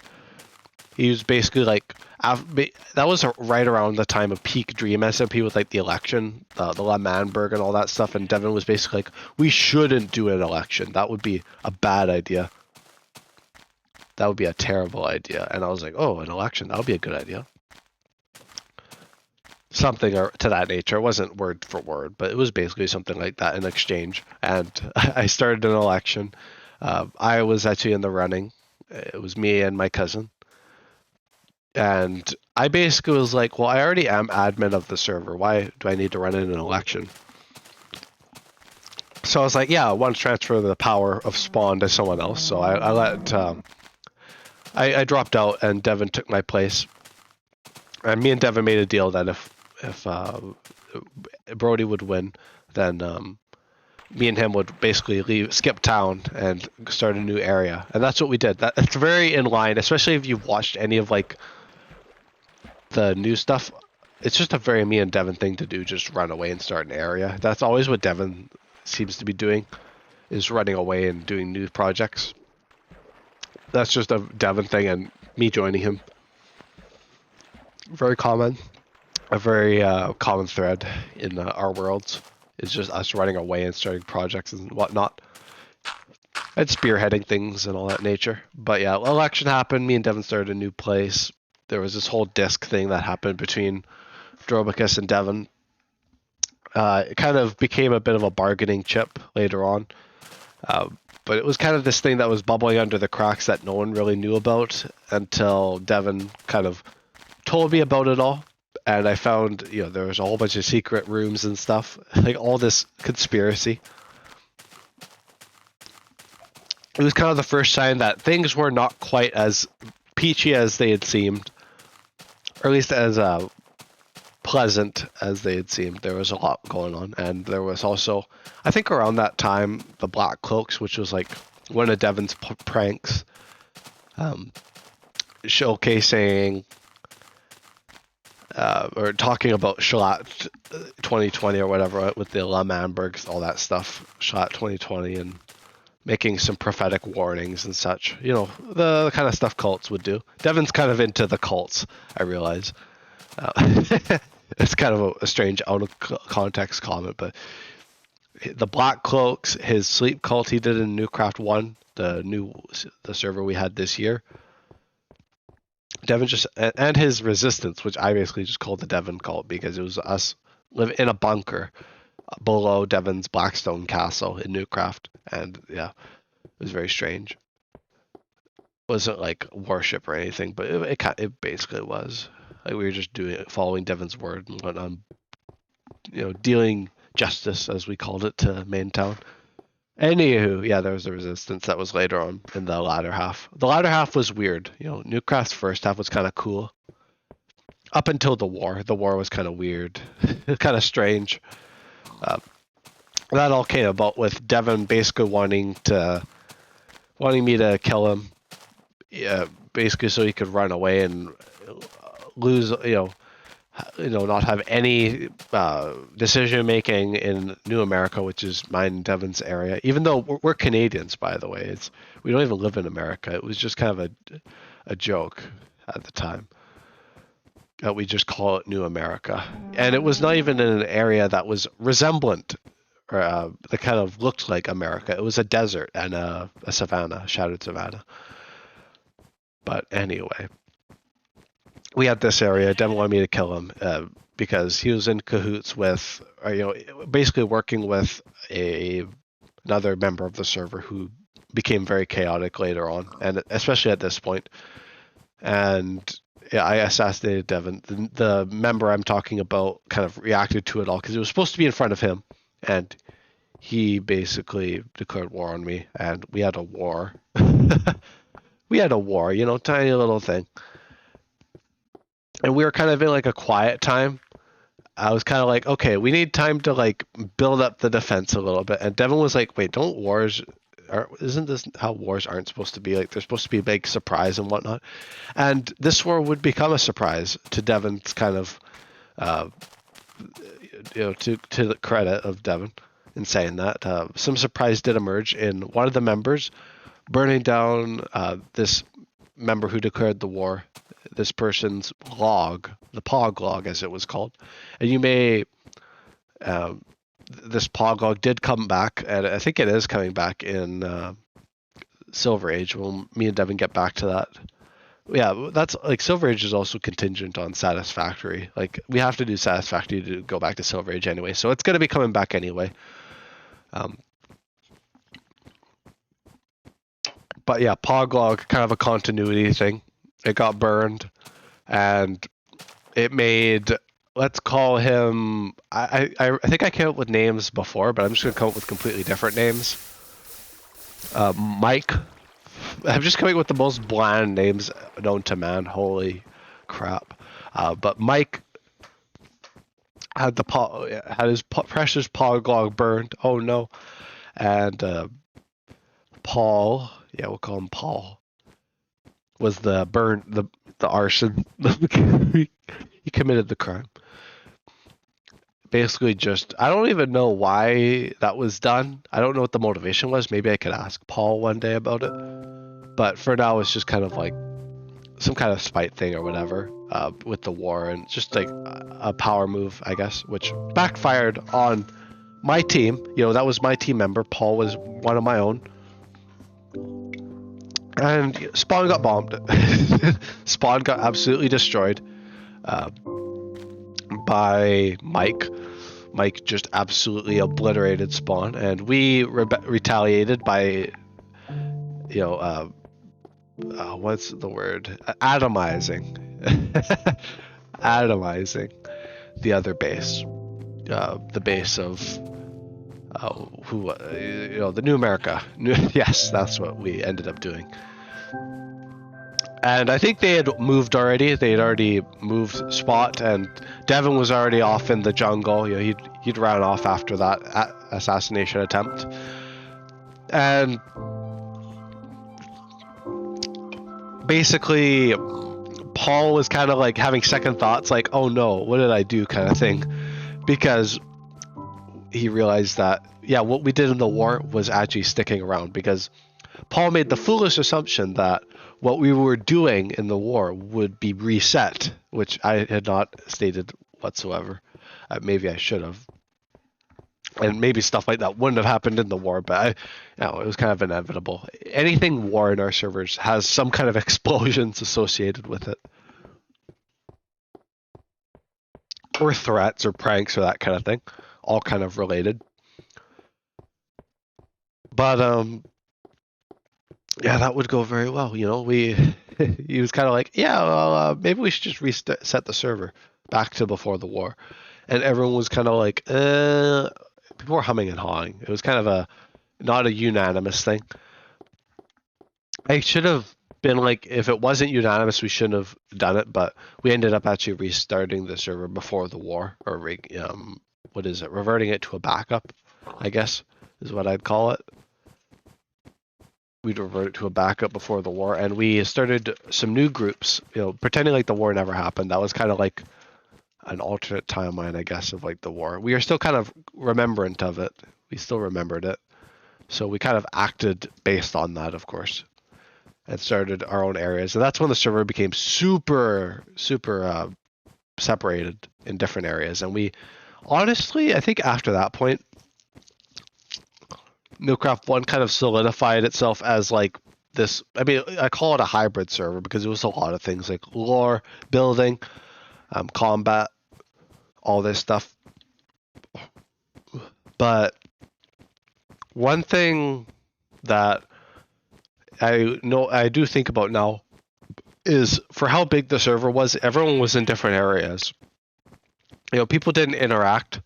He was basically like, that was right around the time of peak Dream SMP with like the election, the Lamanberg and all that stuff. And Devin was basically like, we shouldn't do an election. That would be a bad idea. That would be a terrible idea. And I was like, oh, an election, that would be a good idea. Something to that nature. It wasn't word for word, but it was basically something like that in exchange. And I started an election. I was actually in the running. It was me and my cousin. And I basically was like, well, I already am admin of the server. Why do I need to run in an election? So I was like, yeah, I want to transfer the power of spawn to someone else. So I dropped out, and Devin took my place. And me and Devin made a deal that if Brody would win, then me and him would basically skip town and start a new area. And that's what we did. It's very in line, especially if you've watched any of like the new stuff, it's just a very me and Devin thing to do, just run away and start an area. That's always what Devin seems to be doing, is running away and doing new projects. That's just a Devin thing and me joining him. Very common. A very common thread in our worlds is just us running away and starting projects and whatnot. And spearheading things and all that nature. But yeah, election happened. Me and Devin started a new place. There was this whole disc thing that happened between Drobicus and Devin. It kind of became a bit of a bargaining chip later on. But it was kind of this thing that was bubbling under the cracks that no one really knew about until Devin kind of told me about it all. And I found, there was a whole bunch of secret rooms and stuff, like all this conspiracy. It was kind of the first sign that things were not quite as peachy as they had seemed, or at least as pleasant as they had seemed. There was a lot going on, and there was also, I think around that time, the Black Cloaks, which was like one of Devin's pranks, showcasing or talking about Shalat 2020 or whatever with the La Manbergs, all that stuff, Shalat 2020, and making some prophetic warnings and such. The kind of stuff cults would do. Devin's kind of into the cults, I realize. It's kind of a strange out of context comment, but the Black Cloaks, his sleep cult he did in Newcraft 1, the server we had this year. Devin and his resistance, which I basically just called the Devin cult because it was us living in a bunker below Devin's Blackstone Castle in Newcraft, and yeah, it was very strange. It wasn't like worship or anything, but it basically was. Like we were just following Devin's word and went on, dealing justice, as we called it, to Maintown. Anywho, yeah, there was the resistance that was later on in the latter half. The latter half was weird. Newcraft's first half was kind of cool. Up until the war. The war was kind of weird. Kind of strange. That all came about with Devin basically wanting me to kill him. Yeah, basically so he could run away and lose, not have any decision making in New America, which is mine and Devin's area. Even though we're Canadians, by the way, we don't even live in America. It was just kind of a joke at the time. We just call it New America, and it was not even in an area that was resemblant or that kind of looked like America. It was a desert and a savanna, shadowed savanna. But anyway. We had this area. Devin wanted me to kill him because he was in cahoots with, basically working with another member of the server who became very chaotic later on, and especially at this point. And yeah, I assassinated Devin. The member I'm talking about kind of reacted to it all because it was supposed to be in front of him, and he basically declared war on me, and we had a war. We had a war, tiny little thing. And we were kind of in like a quiet time. I was kind of like, okay, we need time to like build up the defense a little bit. And Devin was like, wait, isn't this how wars aren't supposed to be? Like they're supposed to be a big surprise and whatnot. And this war would become a surprise to Devin's kind of, to the credit of Devin in saying that. Some surprise did emerge in one of the members burning down this member who declared the war. This person's log, the POG log as it was called. And you may, this POG log did come back, and I think it is coming back in Silver Age. Well, me and Devin get back to that. Yeah, that's like Silver Age is also contingent on Satisfactory. Like we have to do Satisfactory to go back to Silver Age anyway, so it's going to be coming back anyway. But yeah, POG log, kind of a continuity thing. It got burned, and it made, let's call him, I think I came up with names before, but I'm just going to come up with completely different names. Mike. I'm just coming up with the most bland names known to man. Holy crap. But Mike had his precious POG log burned. Oh no. And Paul, yeah, we'll call him Paul, was the arson. He committed the crime. Basically, just I don't even know why that was done. I don't know what the motivation was. Maybe I could ask Paul one day about it. But for now, it's just kind of like some kind of spite thing or whatever with the war, and just like a power move, I guess, which backfired on my team. You know, that was my team member. Paul was one of my own. And Spawn got bombed. Spawn got absolutely destroyed by Mike. Mike just absolutely obliterated Spawn, and we retaliated by, you know, what's the word? Atomizing. Atomizing the other base. The base of the New America. Yes, that's what we ended up doing. And I think they had moved already. They had already moved spot, and Devin was already off in the jungle. You know, he'd ran off after that assassination attempt. And basically, Paul was kind of like having second thoughts, like, oh no, what did I do, kind of thing. Because he realized that, yeah, what we did in the war was actually sticking around, because Paul made the foolish assumption that what we were doing in the war would be reset, which I had not stated whatsoever. Maybe I should have. And maybe stuff like that wouldn't have happened in the war, but it was kind of inevitable. Anything war in our servers has some kind of explosions associated with it. Or threats or pranks or that kind of thing. All kind of related. But yeah, that would go very well. You know, he was kind of like, yeah, well, maybe we should just reset the server back to before the war. And everyone was kind of like, people were humming and hawing. It was kind of not a unanimous thing. I should have been like, if it wasn't unanimous, we shouldn't have done it, but we ended up actually restarting the server before the war, or what is it? Reverting it to a backup, I guess, is what I'd call it. We'd revert it to a backup before the war, and we started some new groups, you know, pretending like the war never happened. That was kind of like an alternate timeline, I guess, of like the war. We are still kind of remembrant of it. We still remembered it. So we kind of acted based on that, of course, and started our own areas. And that's when the server became super separated in different areas. And we, honestly, I think after that point, Newcraft 1 kind of solidified itself as like this. I mean, I call it a hybrid server because it was a lot of things like lore, building, combat, all this stuff. But one thing that I do think about now is, for how big the server was, everyone was in different areas. You know, people didn't interact.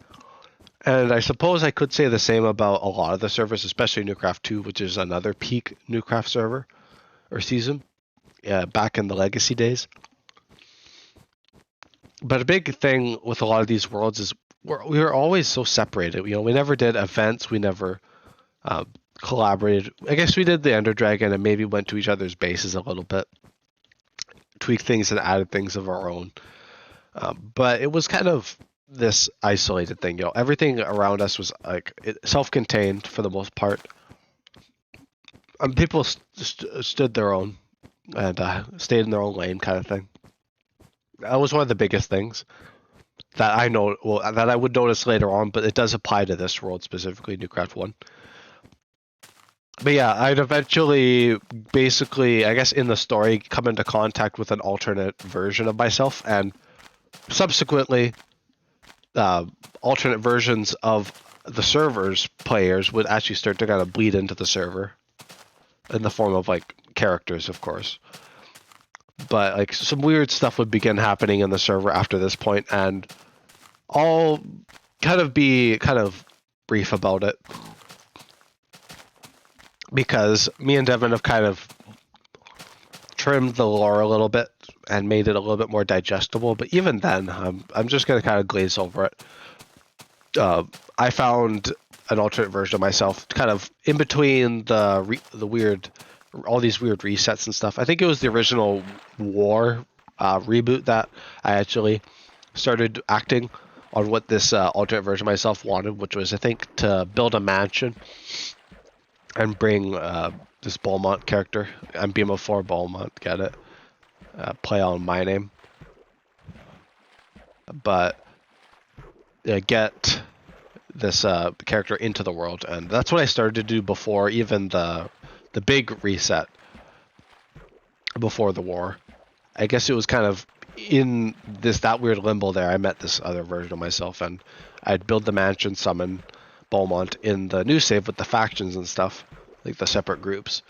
And I suppose I could say the same about a lot of the servers, especially Newcraft 2, which is another peak Newcraft server or season, back in the legacy days. But a big thing with a lot of these worlds is we were always so separated. You know, we never did events. We never collaborated. I guess we did the Ender Dragon and maybe went to each other's bases a little bit, tweaked things and added things of our own. But it was kind of this isolated thing. You know, everything around us was like self-contained for the most part. People stood their own and stayed in their own lane, kind of thing. That was one of the biggest things that I know. Well, that I would notice later on, but it does apply to this world specifically, Newcraft 1. But yeah, I'd eventually, basically, I guess in the story, come into contact with an alternate version of myself, and subsequently, alternate versions of the server's players would actually start to kind of bleed into the server in the form of like characters, of course. But like some weird stuff would begin happening in the server after this point, and I'll be brief about it because me and Devin have kind of trimmed the lore a little bit and made it a little bit more digestible. But even then, I'm just going to kind of glaze over it. I found an alternate version of myself kind of in between the weird all these weird resets and stuff. I think it was the original War reboot that I actually started acting on what this alternate version of myself wanted, which was, I think, to build a mansion and bring this Beaumont character, MBM04 Beaumont, get it? Play on my name. But get this character into the world, and that's what I started to do before even the big reset, before the war. I guess it was kind of in that weird limbo there. I met this other version of myself, and I'd build the mansion, summon Beaumont in the new save with the factions and stuff, like the separate groups.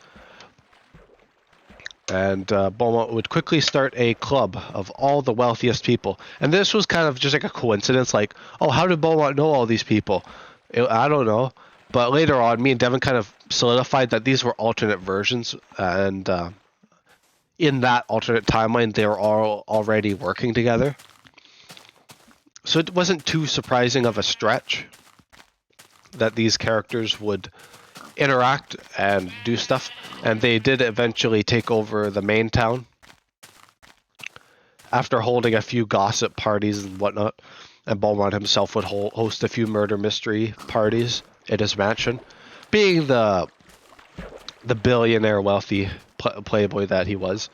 And Beaumont would quickly start a club of all the wealthiest people. And this was kind of just like a coincidence, like, oh, how did Beaumont know all these people? I don't know. But later on, me and Devin kind of solidified that these were alternate versions, and in that alternate timeline, they were all already working together. So it wasn't too surprising of a stretch that these characters would interact and do stuff, and they did eventually take over the main town after holding a few gossip parties and whatnot. And Beaumont himself would host a few murder mystery parties at his mansion, being the billionaire wealthy playboy that he was,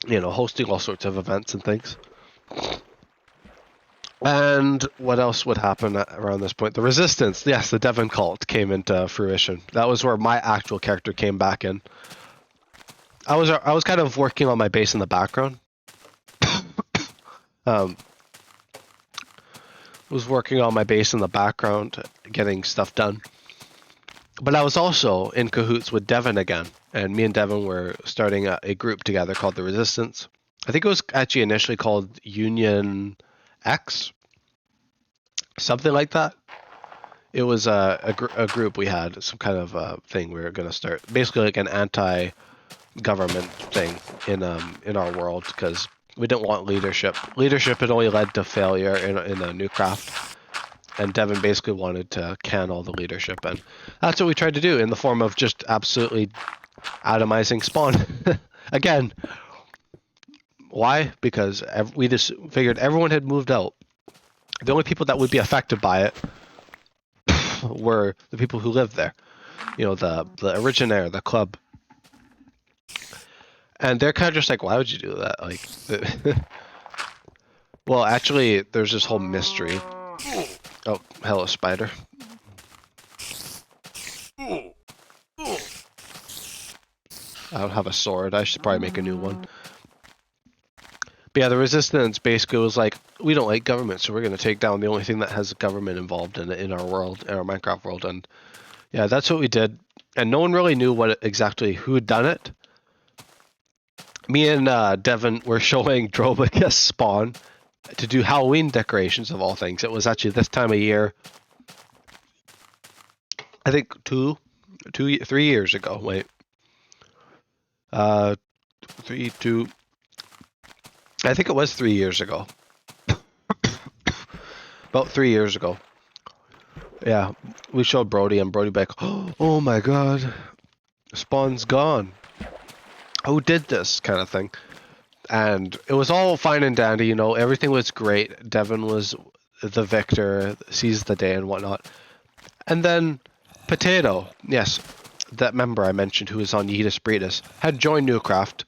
hosting all sorts of events and things. And what else would happen around this point? The Resistance, yes, the Devon cult came into fruition. That was where my actual character came back in. I was kind of working on my base in the background. Was working on my base in the background, getting stuff done. But I was also in cahoots with Devon again, and me and Devon were starting a group together called the Resistance. I think it was actually initially called Union X, something like that. It was a group we had, some kind of thing we were going to start, basically like an anti-government thing in our world, because we didn't want leadership. Leadership had only led to failure in a Newcraft, and Devin basically wanted to can all the leadership, and that's what we tried to do in the form of just absolutely atomizing spawn. Again, why? Because we just figured everyone had moved out. The only people that would be affected by it were the people who lived there. The originaire, the club. And they're kind of just like, why would you do that? Like, well, actually, there's this whole mystery. Oh, hello, spider. I don't have a sword. I should probably make a new one. But yeah, the Resistance basically was like, we don't like government, so we're going to take down the only thing that has government involved in our world, in our Minecraft world. And yeah, that's what we did. And no one really knew exactly who had done it. Me and Devin were showing Drobicus spawn to do Halloween decorations of all things. It was actually this time of year, I think 3 years ago. Wait. 2. I think it was 3 years ago. About 3 years ago. Yeah, we showed Brody, and Brody back, oh my god, spawn's gone. Who did this kind of thing? And it was all fine and dandy, everything was great. Devin was the victor, seized the day and whatnot. And then Potato, yes, that member I mentioned who was on Yeetus Breedus, had joined Newcraft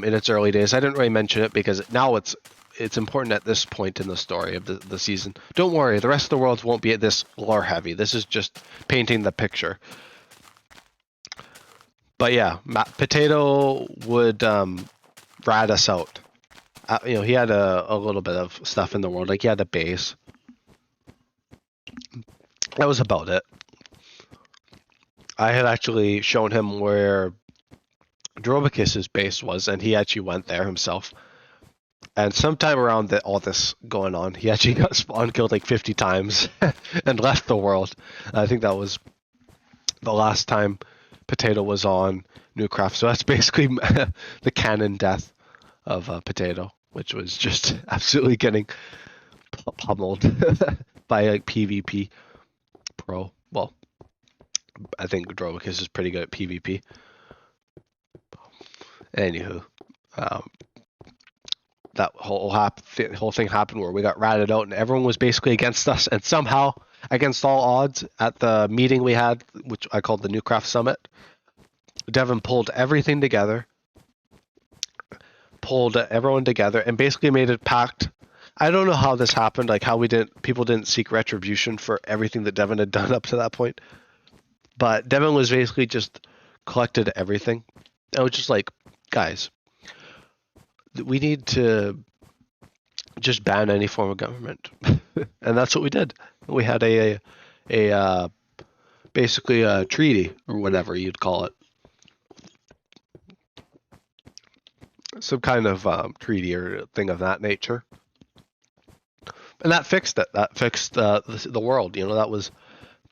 in its early days. I didn't really mention it because now it's important at this point in the story of the season. Don't worry, the rest of the world won't be this lore heavy. This is just painting the picture. But yeah, Potato would rat us out. He had a little bit of stuff in the world. Like, he had a base. That was about it. I had actually shown him where Drobicus's base was, and he actually went there himself. And sometime around all this going on, he actually got spawn killed like 50 times and left the world. I think that was the last time Potato was on Newcraft. So that's basically the canon death of Potato, which was just absolutely getting pummeled by like PvP Pro. Well, I think Dromicus is pretty good at PvP. Anywho, that whole thing happened where we got ratted out and everyone was basically against us, and somehow, against all odds, at the meeting we had, which I called the Newcraft Summit, Devin pulled everything together, pulled everyone together, and basically made a pact. I don't know how this happened, like how people didn't seek retribution for everything that Devin had done up to that point. But Devin was basically just collected everything. I was just like, guys, we need to just ban any form of government. And that's what we did. We had a basically a treaty, or whatever you'd call it. Some kind of treaty or thing of that nature. And that fixed it. That fixed the world. You know, that was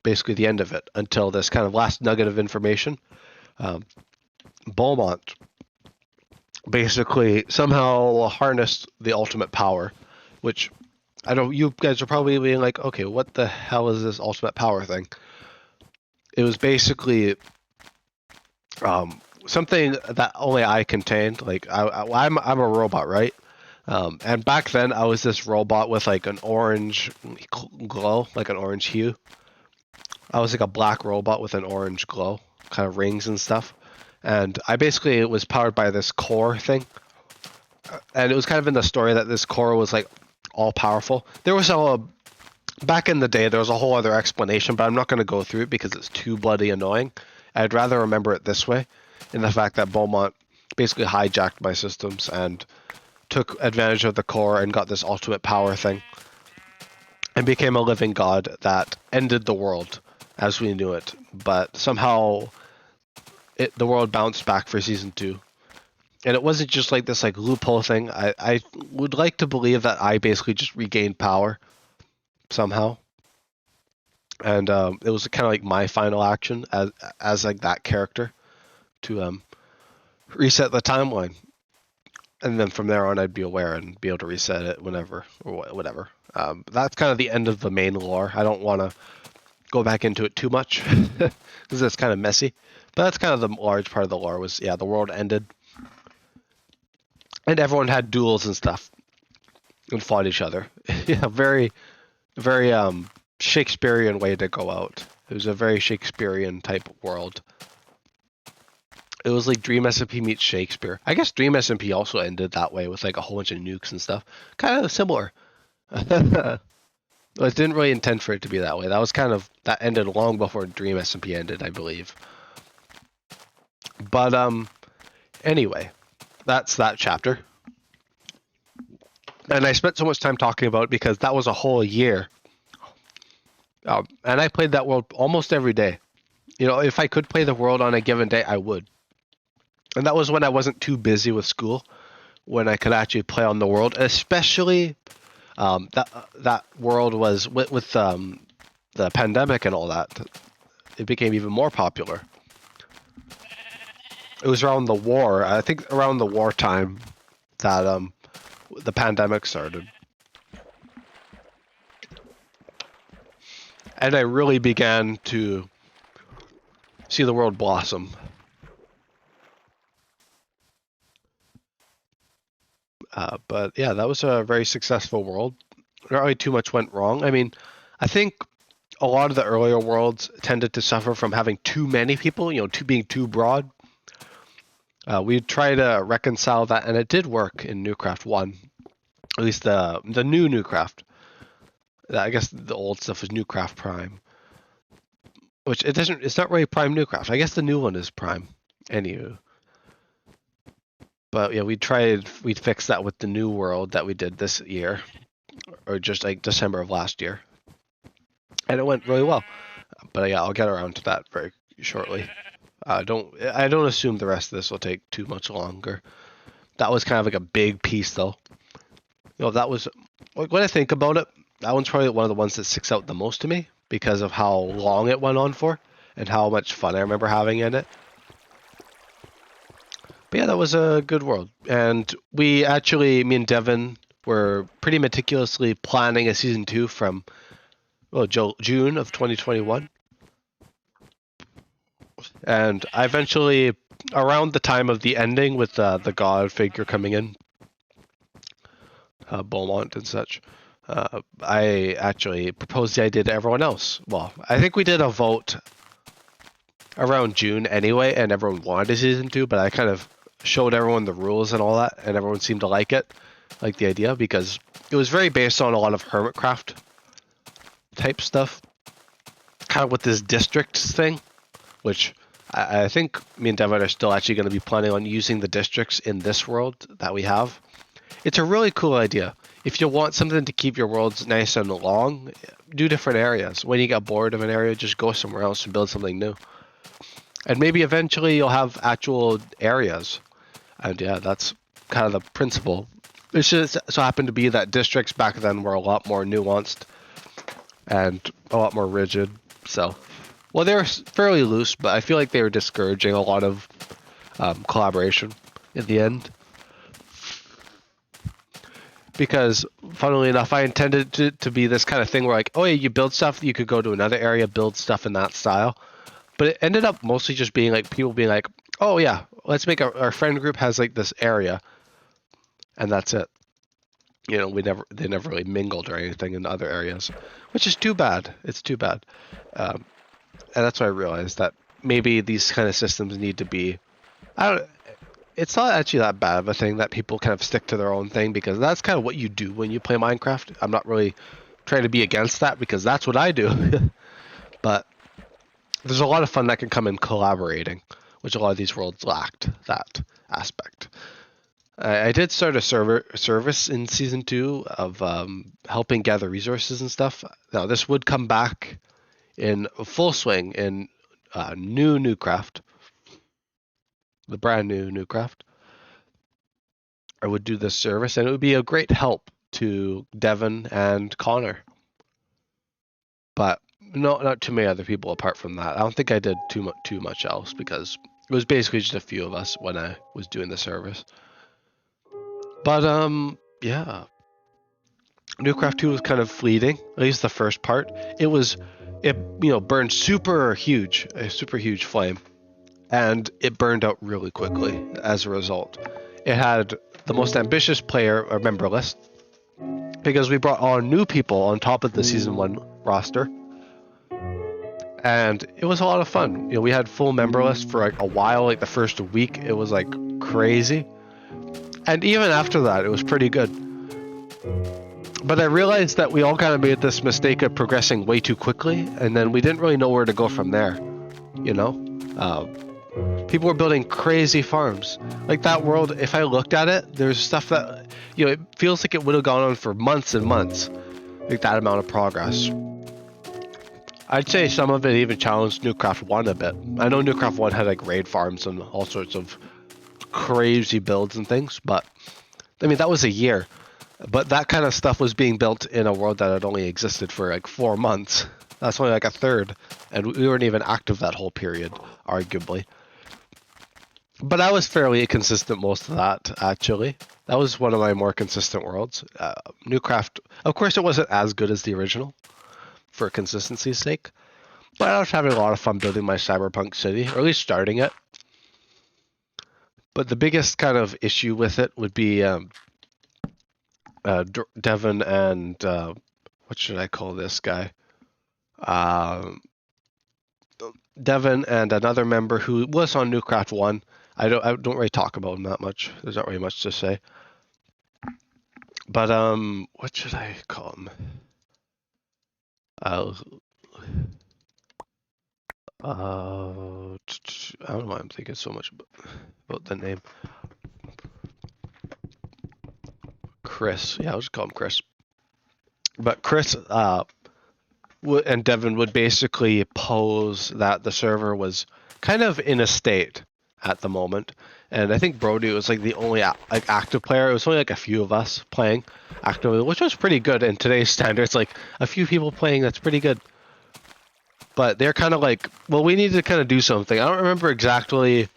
basically the end of it until this kind of last nugget of information. Beaumont basically somehow harnessed the ultimate power, which I don't. You guys are probably being like, okay, what the hell is this ultimate power thing? It was basically something that only I contained. Like I'm a robot, right? And back then I was this robot with like an orange glow, like an orange hue. I was like a black robot with an orange glow, kind of rings and stuff. And I basically was powered by this core thing. And it was kind of in the story that this core was like all powerful. There was back in the day, there was a whole other explanation, but I'm not going to go through it because it's too bloody annoying. I'd rather remember it this way, in the fact that Beaumont basically hijacked my systems and took advantage of the core and got this ultimate power thing and became a living god that ended the world as we knew it. But somehow the world bounced back for season 2. And it wasn't just like this like loophole thing. I would like to believe that I basically just regained power somehow. And it was kind of like my final action as like that character to reset the timeline. And then from there on, I'd be aware and be able to reset it whenever or whatever. That's kind of the end of the main lore. I don't want to go back into it too much because it's kind of messy. But that's kind of the large part of the lore was, yeah, the world ended. And everyone had duels and stuff and fought each other. Yeah, very, very Shakespearean way to go out. It was a very Shakespearean type world. It was like Dream SMP meets Shakespeare. I guess Dream SMP also ended that way with like a whole bunch of nukes and stuff. Kind of similar. I didn't really intend for it to be that way. That ended long before Dream SMP ended, I believe. But anyway, that's that chapter. And I spent so much time talking about it because that was a whole year. And I played that world almost every day. You know, if I could play the world on a given day, I would. And that was when I wasn't too busy with school, when I could actually play on the world. Especially that world was with the pandemic and all that. It became even more popular. It was around the war. I think around the wartime that the pandemic started. And I really began to see the world blossom. But yeah, that was a very successful world. Not really too much went wrong. I mean, I think a lot of the earlier worlds tended to suffer from having too many people, you know, being too broad. We tried to reconcile that, and it did work in Newcraft 1. At least the new Newcraft. I guess the old stuff is Newcraft Prime. Which it's not really Prime Newcraft. I guess the new one is Prime. Anywho. But yeah, we fixed that with the new world that we did this year. Or just like December of last year. And it went really well. But yeah, I'll get around to that very shortly. I don't assume the rest of this will take too much longer. That was kind of like a big piece though. You know, that was, when I think about it, that one's probably one of the ones that sticks out the most to me because of how long it went on for and how much fun I remember having in it. But yeah, that was a good world. And me and Devin were pretty meticulously planning a season 2 from June of 2021. And I eventually, around the time of the ending with the god figure coming in, Beaumont and such, I actually proposed the idea to everyone else. Well, I think we did a vote around June anyway, and everyone wanted a season 2, but I kind of showed everyone the rules and all that, and everyone seemed to like it, like the idea, because it was very based on a lot of Hermitcraft type stuff, kind of with this districts thing, which I think me and Devin are still actually going to be planning on using the districts in this world that we have. It's a really cool idea. If you want something to keep your worlds nice and long, do different areas. When you get bored of an area, just go somewhere else and build something new. And maybe eventually you'll have actual areas. And yeah, that's kind of the principle. It just so happened to be that districts back then were a lot more nuanced and a lot more rigid. So, well, they were fairly loose, but I feel like they were discouraging a lot of collaboration in the end. Because, funnily enough, I intended to be this kind of thing where, like, oh yeah, you build stuff, you could go to another area, build stuff in that style. But it ended up mostly just being like people being like, oh yeah, let's make our friend group has like this area, and that's it. You know, they never really mingled or anything in other areas, which is too bad. It's too bad, and that's why I realized that maybe these kind of systems need to be. I don't. It's not actually that bad of a thing that people kind of stick to their own thing, because that's kind of what you do when you play Minecraft. I'm not really trying to be against that, because that's what I do. But there's a lot of fun that can come in collaborating, which a lot of these worlds lacked that aspect. I did start a service in season 2 of helping gather resources and stuff. Now this would come back in full swing in Newcraft, the brand new Newcraft. I would do this service, and it would be a great help to Devin and Connor. But not too many other people apart from that. I don't think I did too much else, because it was basically just a few of us when I was doing the service. But yeah, Newcraft 2 was kind of fleeting, at least the first part. It burned a super huge flame, and it burned out really quickly as a result. It had the most ambitious player or member list, because we brought on new people on top of the season 1 roster, and it was a lot of fun. We had full member list for like a while, like the first week it was like crazy, and even after that it was pretty good. But I realized that we all kind of made this mistake of progressing way too quickly, and then we didn't really know where to go from there. People were building crazy farms. Like that world, if I looked at it, there's stuff that, it feels like it would have gone on for months and months, like that amount of progress. I'd say some of it even challenged Newcraft 1 a bit. I know Newcraft 1 had like raid farms and all sorts of crazy builds and things, but I mean, that was a year. But that kind of stuff was being built in a world that had only existed for like 4 months. That's only like a third, and we weren't even active that whole period, arguably. But I was fairly consistent most of that, actually. That was one of my more consistent worlds. Newcraft, of course, it wasn't as good as the original, for consistency's sake. But I was having a lot of fun building my cyberpunk city, or at least starting it. But the biggest kind of issue with it would be Devin and what should I call this guy? Devin and another member who was on Newcraft 1. I don't really talk about him that much. There's not really much to say. But what should I call him? I don't know why I'm thinking so much about the name. Chris. Yeah, I'll just call him Chris. But Chris and Devin would basically pose that the server was kind of in a state at the moment, and I think Brody was like the only like active player. It was only like a few of us playing actively, which was pretty good in today's standards. Like a few people playing, that's pretty good. But they're kind of like, well, we need to kind of do something. I don't remember exactly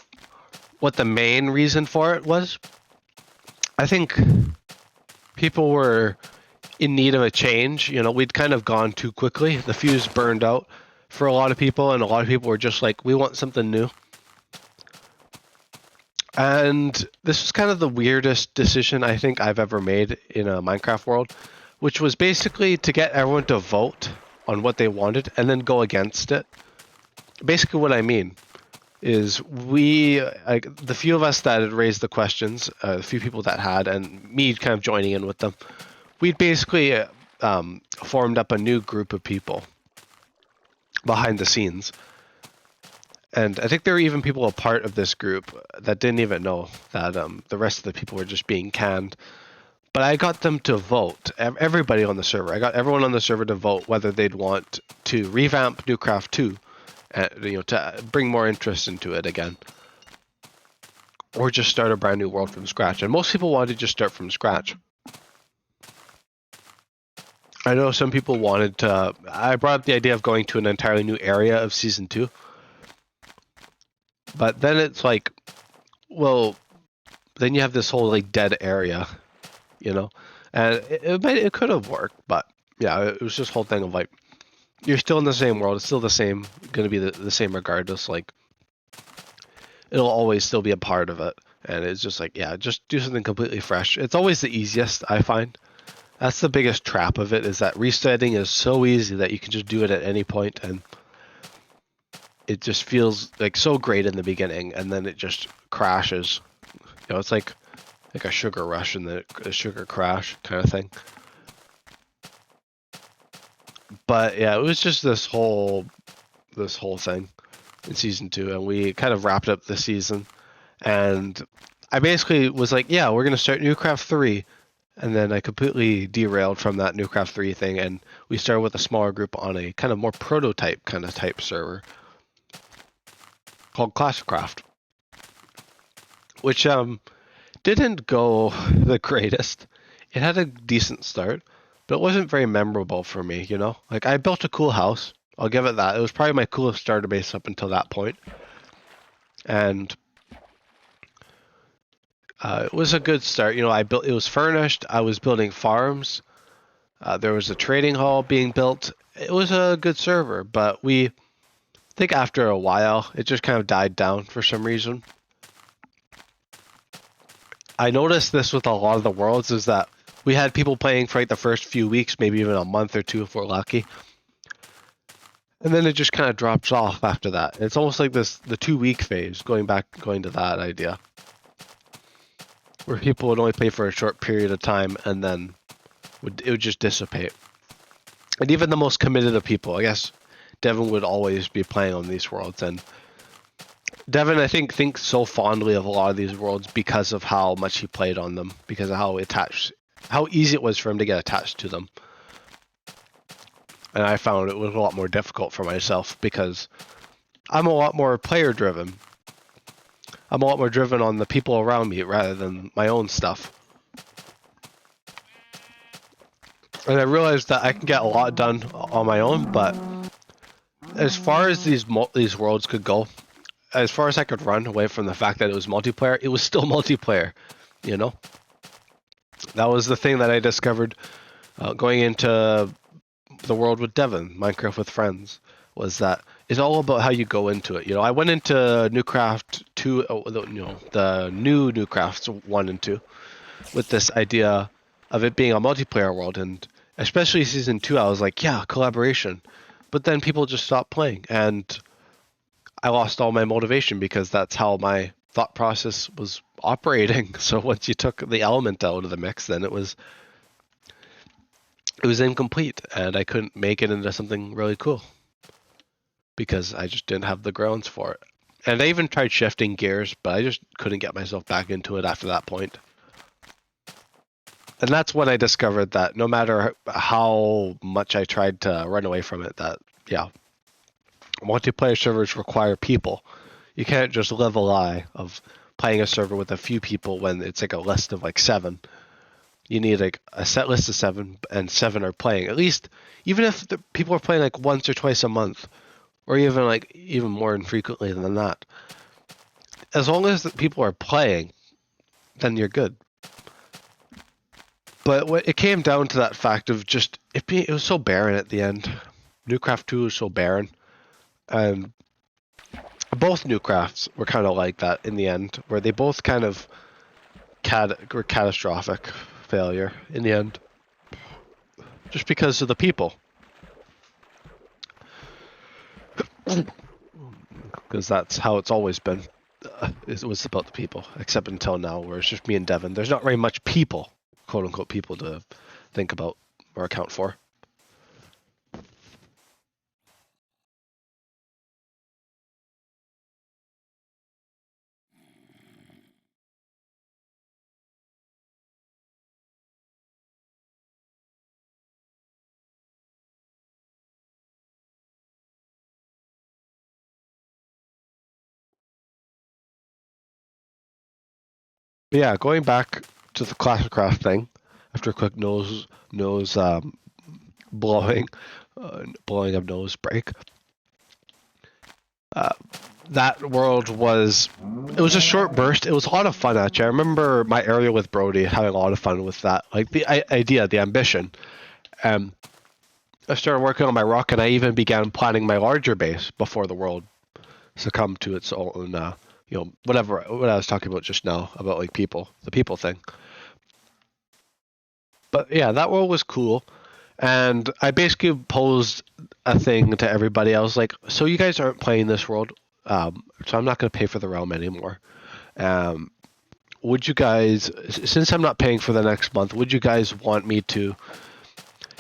what the main reason for it was. I think people were in need of a change. We'd kind of gone too quickly. The fuse burned out for a lot of people, and a lot of people were just like, we want something new. And this was kind of the weirdest decision I think I've ever made in a Minecraft world, which was basically to get everyone to vote on what they wanted and then go against it. Basically what I mean is we, like the few of us that had raised the questions, the few people that had, and me kind of joining in with them, we'd basically formed up a new group of people behind the scenes. And I think there were even people a part of this group that didn't even know that the rest of the people were just being canned. But I got them to vote, everybody on the server. I got everyone on the server to vote whether they'd want to revamp Newcraft 2, to bring more interest into it again, or just start a brand new world from scratch. And most people wanted to just start from scratch. I know some people wanted to. I brought up the idea of going to an entirely new area of Season 2. But then it's like, well, then you have this whole like dead area, and it could have worked, but yeah, it was just whole thing of like, you're still in the same world, it's still the same, going to be the same regardless. Like, it'll always still be a part of it, and it's just like, yeah, just do something completely fresh. It's always the easiest, I find. That's the biggest trap of it, is that resetting is so easy that you can just do it at any point, and it just feels like so great in the beginning, and then it just crashes. It's like a sugar rush and then a sugar crash kind of thing. But yeah, it was just this whole thing in Season 2, and we kind of wrapped up the season. And I basically was like, yeah, we're going to start Newcraft 3. And then I completely derailed from that Newcraft 3 thing, and we started with a smaller group on a kind of more prototype kind of type server called Classicraft, which didn't go the greatest. It had a decent start, but it wasn't very memorable for me, Like, I built a cool house. I'll give it that. It was probably my coolest starter base up until that point. And it was a good start. It was furnished. I was building farms. There was a trading hall being built. It was a good server, but I think after a while, it just kind of died down for some reason. I noticed this with a lot of the worlds, is that we had people playing for like the first few weeks, maybe even a month or two if we're lucky. And then it just kind of drops off after that. It's almost like the 2-week phase, going to that idea, where people would only play for a short period of time and then it would just dissipate. And even the most committed of people, I guess Devin would always be playing on these worlds, and Devin, I think, thinks so fondly of a lot of these worlds because of how much he played on them, because of how easy it was for him to get attached to them. And I found it was a lot more difficult for myself because I'm a lot more player driven. I'm a lot more driven on the people around me rather than my own stuff. And I realized that I can get a lot done on my own, but as far as these worlds could go, as far as I could run away from the fact that it was multiplayer, it was still multiplayer, That was the thing that I discovered going into the world with Devin, Minecraft with friends, was that it's all about how you go into it. I went into Newcraft 2, the new Newcrafts 1 and 2, with this idea of it being a multiplayer world, and especially Season 2, I was like, yeah, collaboration. But then people just stopped playing, and I lost all my motivation because that's how my thought process was operating. So once you took the element out of the mix, then it was incomplete, and I couldn't make it into something really cool because I just didn't have the grounds for it. And I even tried shifting gears, but I just couldn't get myself back into it after that point. And that's when I discovered that no matter how much I tried to run away from it, that, yeah, multiplayer servers require people. You can't just live a lie of playing a server with a few people when it's like a list of like 7. You need like a set list of 7, and 7 are playing. At least, even if the people are playing like once or twice a month, or even more infrequently than that. As long as the people are playing, then you're good. But it came down to that fact of just it was so barren at the end. Newcraft 2 was so barren. And both Newcrafts were kind of like that in the end, where they both kind of were catastrophic failure in the end, just because of the people. Because that's how it's always been. It was about the people, except until now, where it's just me and Devin. There's not very much people, quote unquote, people to think about or account for. But yeah, going back to the Classicraft thing, after a quick nose blowing of nose break. That world was a short burst. It was a lot of fun actually. I remember my area with Brody having a lot of fun with that, like the idea, the ambition. I started working on my rock, and I even began planning my larger base before the world succumbed to its own, what I was talking about just now about like the people thing. But yeah, that world was cool. And I basically posed a thing to everybody. I was like, so you guys aren't playing this world, so I'm not going to pay for the realm anymore. Would you guys, since I'm not paying for the next month, would you guys want me to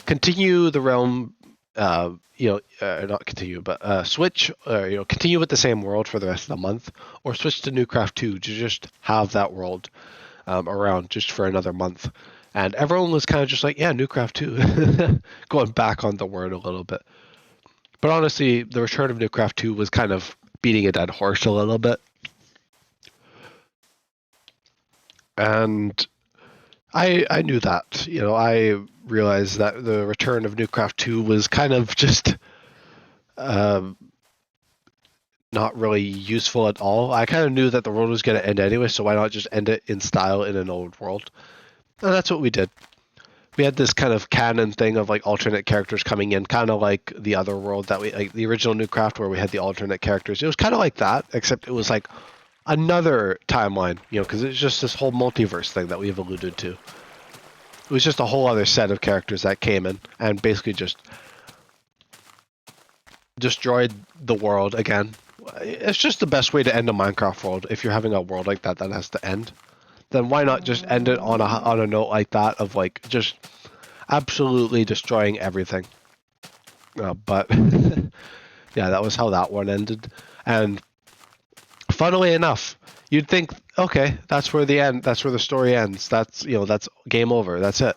continue the realm, not continue, but switch, continue with the same world for the rest of the month, or switch to Newcraft 2 to just have that world around just for another month? And everyone was kind of just like, yeah, Newcraft 2. Going back on the word a little bit. But honestly, the return of Newcraft 2 was kind of beating a dead horse a little bit. And I knew that. I realized that the return of Newcraft 2 was kind of just not really useful at all. I kind of knew that the world was going to end anyway, so why not just end it in style in an old world? And that's what we did. We had this kind of canon thing of like alternate characters coming in, kind of like the other world that we, like the original Newcraft where we had the alternate characters. It was kind of like that, except it was like another timeline, because it's just this whole multiverse thing that we've alluded to. It was just a whole other set of characters that came in and basically just destroyed the world again. It's just the best way to end a Minecraft world. If you're having a world like that has to end, then why not just end it on a note like that of like just absolutely destroying everything? But yeah, that was how that one ended. And funnily enough, you'd think, okay, that's where the story ends. That's game over. That's it.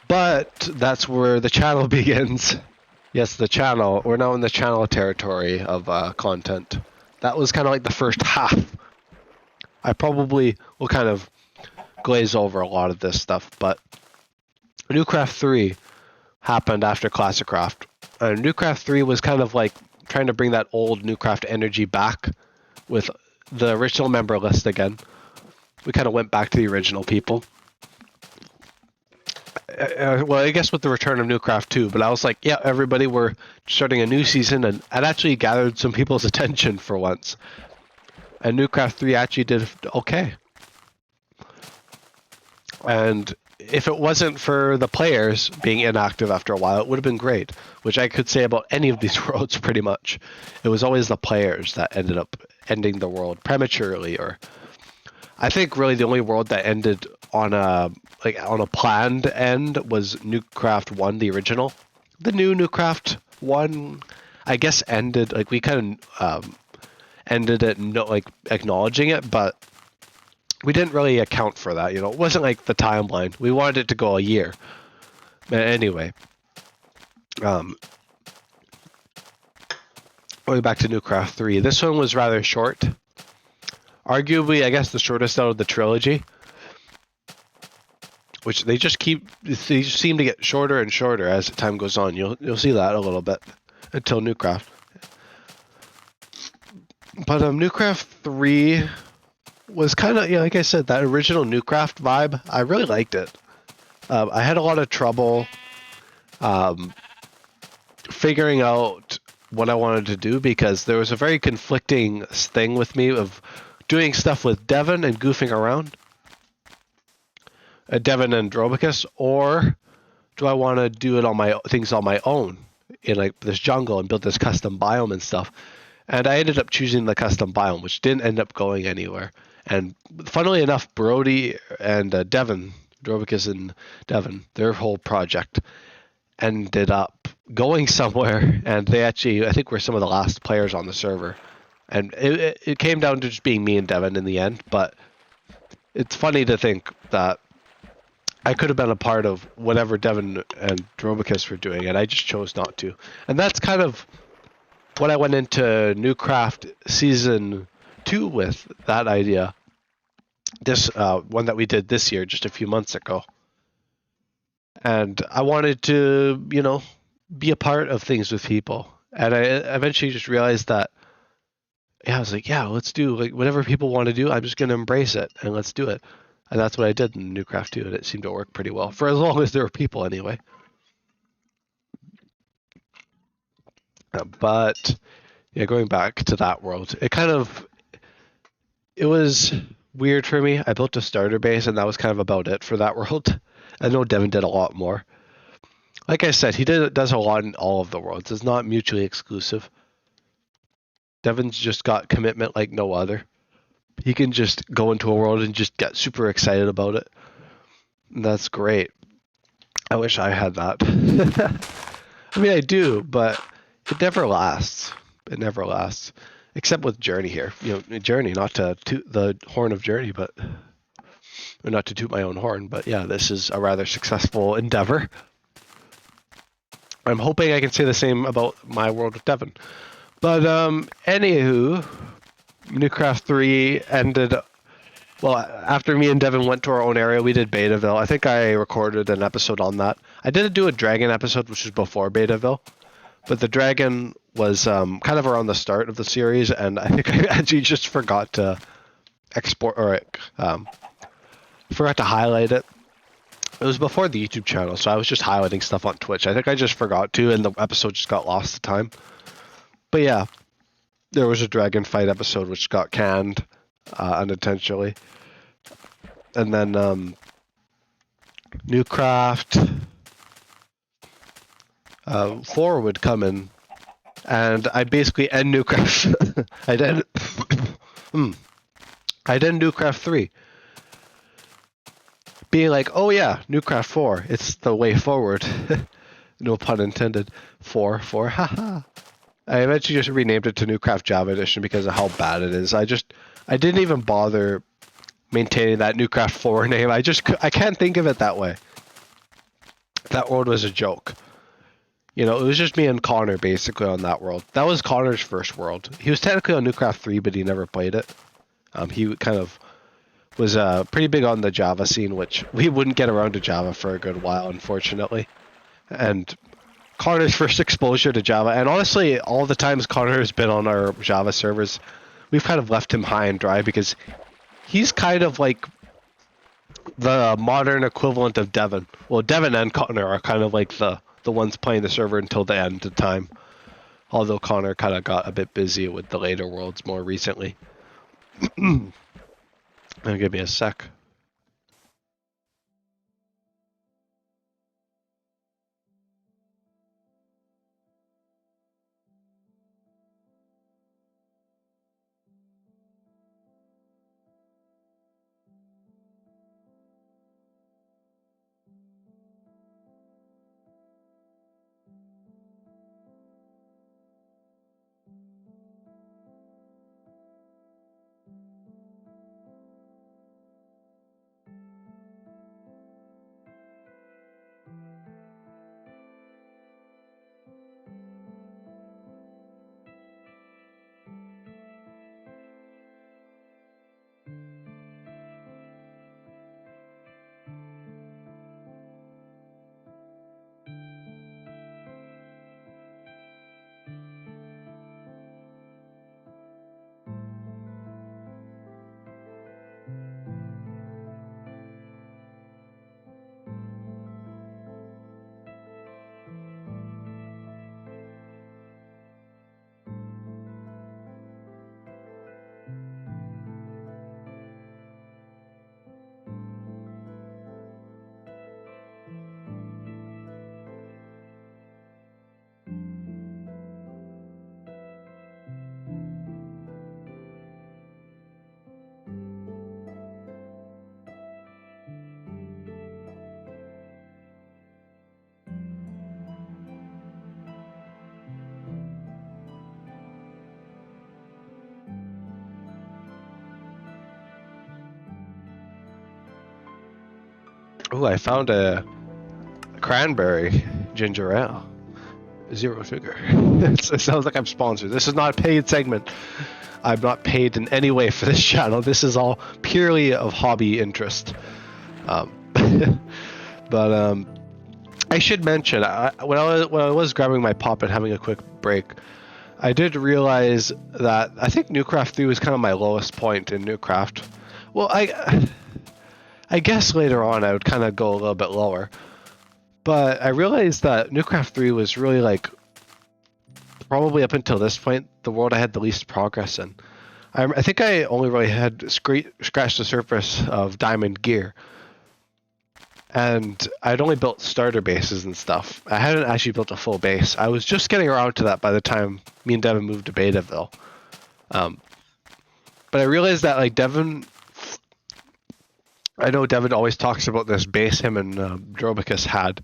But that's where the channel begins. Yes, the channel. We're now in the channel territory of content. That was kind of like the first half. I probably will kind of glaze over a lot of this stuff, but Newcraft 3 happened after Classicraft. Newcraft 3 was kind of like trying to bring that old Newcraft energy back with the original member list again. We kind of went back to the original people. Well, I guess with the return of Newcraft 2, but I was like, yeah, everybody, we're starting a new season, and it actually gathered some people's attention for once. And Newcraft 3 actually did okay. And if it wasn't for the players being inactive after a while, it would have been great, which I could say about any of these worlds pretty much. It was always the players that ended up ending the world prematurely, or I think really the only world that ended on a planned end was Newcraft 1, the original. The new Newcraft 1, I guess, ended, like, we kind of ended it acknowledging it, but we didn't really account for that. It wasn't like the timeline. We wanted it to go a year. But anyway, going back to Newcraft 3, this one was rather short. Arguably, I guess, the shortest out of the trilogy, which they just seem to get shorter and shorter as time goes on. You'll see that a little bit until Newcraft. But Newcraft 3 was kind of, like I said, that original Newcraft vibe. I really liked it. I had a lot of trouble figuring out what I wanted to do, because there was a very conflicting thing with me of doing stuff with Devon and goofing around, Devon and Drobicus, or do I want to do it on my things on my own in like this jungle and build this custom biome and stuff? And I ended up choosing the custom biome, which didn't end up going anywhere. And funnily enough, Brody and Devon, Drobicus and Devon, their whole project ended up going somewhere, and they actually, I think, were some of the last players on the server. And it came down to just being me and Devon in the end, but it's funny to think that I could have been a part of whatever Devon and Drobicus were doing, and I just chose not to. And that's kind of what I went into Newcraft Season 2 with, that idea. This one that we did this year, just a few months ago. And I wanted to, be a part of things with people. And I eventually just realized that, yeah, I was like, yeah, let's do, like, whatever people want to do, I'm just going to embrace it, and let's do it. And that's what I did in Newcraft 2, and it seemed to work pretty well, for as long as there were people anyway. But, yeah, going back to that world, it was weird for me. I built a starter base, and that was kind of about it for that world. I know Devin did a lot more. Like I said, he does a lot in all of the worlds. It's not mutually exclusive. Devin's just got commitment like no other. He can just go into a world and just get super excited about it. And that's great. I wish I had that. I mean, I do, but it never lasts. It never lasts. Except with Journey here. Journey, not to toot the horn of Journey, but... Or not to toot my own horn, but yeah, this is a rather successful endeavor. I'm hoping I can say the same about my world with Devon. But, anywho, Newcraft 3 ended... Well, after me and Devin went to our own area, we did Betaville. I think I recorded an episode on that. I didn't do a Dragon episode, which was before Betaville. But the Dragon was kind of around the start of the series, and I think I actually just forgot to export, or forgot to highlight it. It was before the YouTube channel, so I was just highlighting stuff on Twitch. I think I just forgot to, and the episode just got lost to time. But yeah, there was a dragon fight episode which got canned unintentionally. And then Newcraft 4 would come in, and I basically end Newcraft. I'd end Newcraft 3. Being like, oh yeah, Newcraft 4, it's the way forward. No pun intended. 4, haha. I eventually just renamed it to Newcraft Java Edition because of how bad it is. I didn't even bother maintaining that Newcraft 4 name. I can't think of it that way. That world was a joke. It was just me and Connor basically on that world. That was Connor's first world. He was technically on Newcraft 3, but he never played it. He kind of was pretty big on the Java scene, which we wouldn't get around to Java for a good while, unfortunately. And Connor's first exposure to Java, and honestly, all the times Connor has been on our Java servers, we've kind of left him high and dry because he's kind of like the modern equivalent of Devin. Well, Devin and Connor are kind of like the ones playing the server until the end of time. Although Connor kind of got a bit busy with the later worlds more recently. Give me a sec. Oh, I found a cranberry ginger ale. 0 sugar. It sounds like I'm sponsored. This is not a paid segment. I'm not paid in any way for this channel. This is all purely of hobby interest. But I should mention, when I was grabbing my pop and having a quick break, I did realize that I think Newcraft 3 was kind of my lowest point in Newcraft. Well, I guess later on I would kind of go a little bit lower. But I realized that Newcraft 3 was really like, probably up until this point, the world I had the least progress in. I think I only really had scratched the surface of Diamond Gear. And I'd only built starter bases and stuff. I hadn't actually built a full base. I was just getting around to that by the time me and Devin moved to Betaville. But I realized that, like, Devin... I know Devin always talks about this base him and Drobicus had.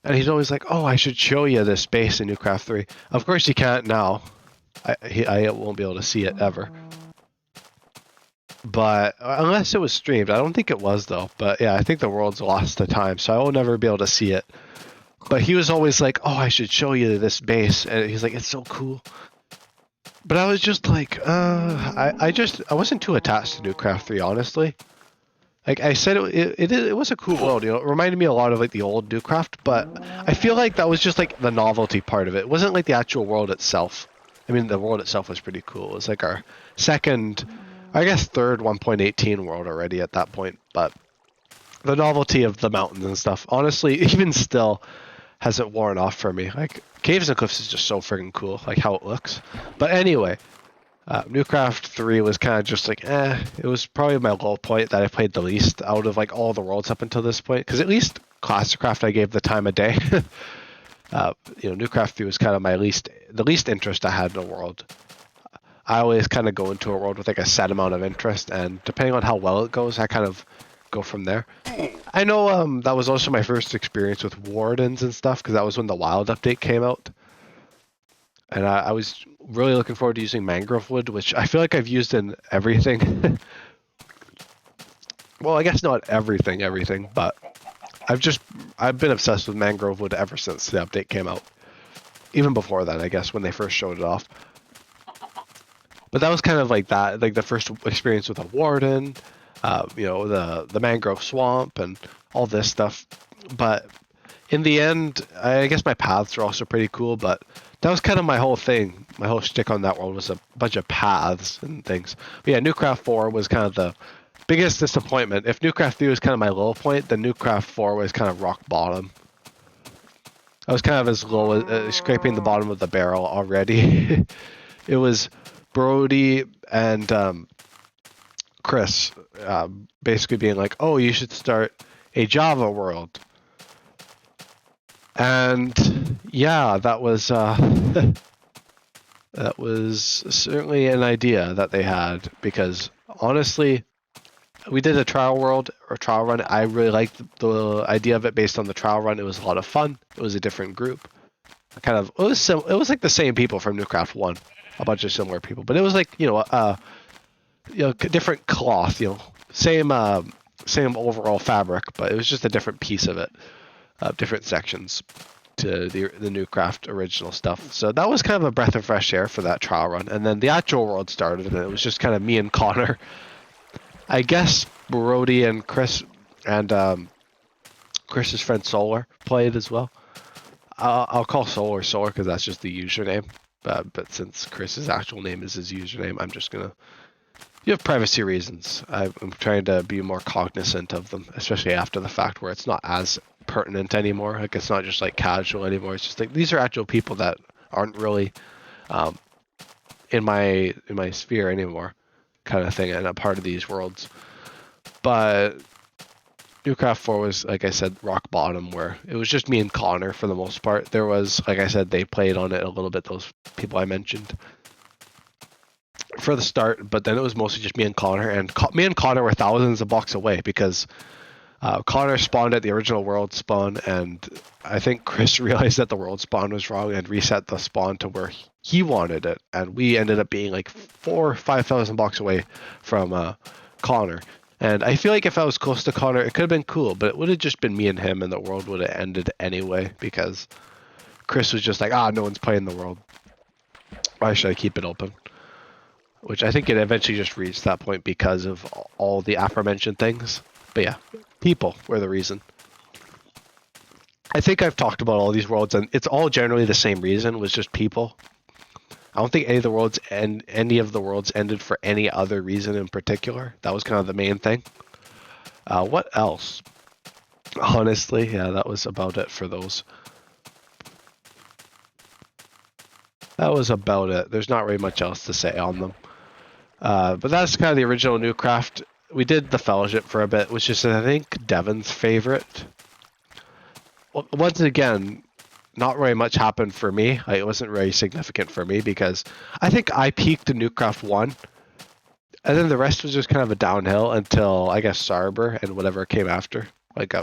And he's always like, oh, I should show you this base in Newcraft 3. Of course he can't now. I won't be able to see it ever. But unless it was streamed, I don't think it was though. But yeah, I think the world's lost to time, so I will never be able to see it. But he was always like, "Oh, I should show you this base," and he's like, "It's so cool." But I was just like, I wasn't too attached to Newcraft 3, honestly. Like I said, it was a cool world. You know, it reminded me a lot of like the old Newcraft, but I feel like that was just like the novelty part of it. It wasn't like the actual world itself. I mean, the world itself was pretty cool. It was like our second, I guess third 1.18 world already at that point, but the novelty of the mountains and stuff, honestly, even still hasn't worn off for me. Like, Caves and Cliffs is just so friggin' cool, like how it looks. But anyway, Newcraft 3 was kind of just like, it was probably my low point that I played the least out of like all the worlds up until this point, because at least Classicraft I gave the time of day. Newcraft 3 was kind of the least interest I had in a world. I always kind of go into a world with like a set amount of interest, and depending on how well it goes, I kind of go from there. I know that was also my first experience with wardens and stuff, because that was when the wild update came out. And I was really looking forward to using mangrove wood, which I feel like I've used in everything. Well, I guess not everything, but I've been obsessed with mangrove wood ever since the update came out. Even before then, I guess, when they first showed it off. But that was kind of like that, like the first experience with a warden, the mangrove swamp and all this stuff. But in the end, I guess my paths are also pretty cool, but that was kind of my whole thing. My whole shtick on that world was a bunch of paths and things. But yeah, Newcraft 4 was kind of the biggest disappointment. If Newcraft 3 was kind of my low point, then Newcraft 4 was kind of rock bottom. I was kind of as low as scraping the bottom of the barrel already. It was Brody and Chris basically being like, oh, you should start a Java world. And yeah, that was that was certainly an idea that they had, because honestly, we did a trial run. I really liked the idea of it based on the trial run. It was a lot of fun. It was a different group. It was like the same people from Newcraft 1, a bunch of similar people, but it was like, different cloth, same overall fabric, but it was just a different piece of it, different sections to the Newcraft original stuff. So that was kind of a breath of fresh air for that trial run. And then the actual world started, and it was just kind of me and Connor. I guess Brody and Chris and Chris's friend Solar played as well. I'll call Solar because that's just the username. But since Chris's actual name is his username, I'm just gonna. You have privacy reasons. I'm trying to be more cognizant of them, especially after the fact, where it's not as pertinent anymore. Like, it's not just like casual anymore. It's just like these are actual people that aren't really in my sphere anymore, kind of thing, and a part of these worlds. But Newcraft 4 was, like I said, rock bottom, where it was just me and Connor for the most part. There was, like I said, they played on it a little bit, those people I mentioned, for the start, but then it was mostly just me and Connor, and me and Connor were thousands of blocks away, because Connor spawned at the original world spawn, and I think Chris realized that the world spawn was wrong and reset the spawn to where he wanted it, and we ended up being like 4,000 or 5,000 blocks away from Connor. And I feel like if I was close to Connor, it could have been cool, but it would have just been me and him, and the world would have ended anyway, because Chris was just like, no one's playing the world. Why should I keep it open? Which I think it eventually just reached that point because of all the aforementioned things. But yeah, people were the reason. I think I've talked about all these worlds, and it's all generally the same reason, was just people. I don't think any of the worlds ended for any other reason in particular. That was kind of the main thing. What else? Honestly, yeah, that was about it for those. That was about it. There's not really much else to say on them. But that's kind of the original Newcraft. We did the Fellowship for a bit, which is, I think, Devin's favorite. Well, once again, not very much happened for me. It wasn't very significant for me because I think I peaked in Newcraft 1, and then the rest was just kind of a downhill until, I guess, Sarber and whatever came after. Like,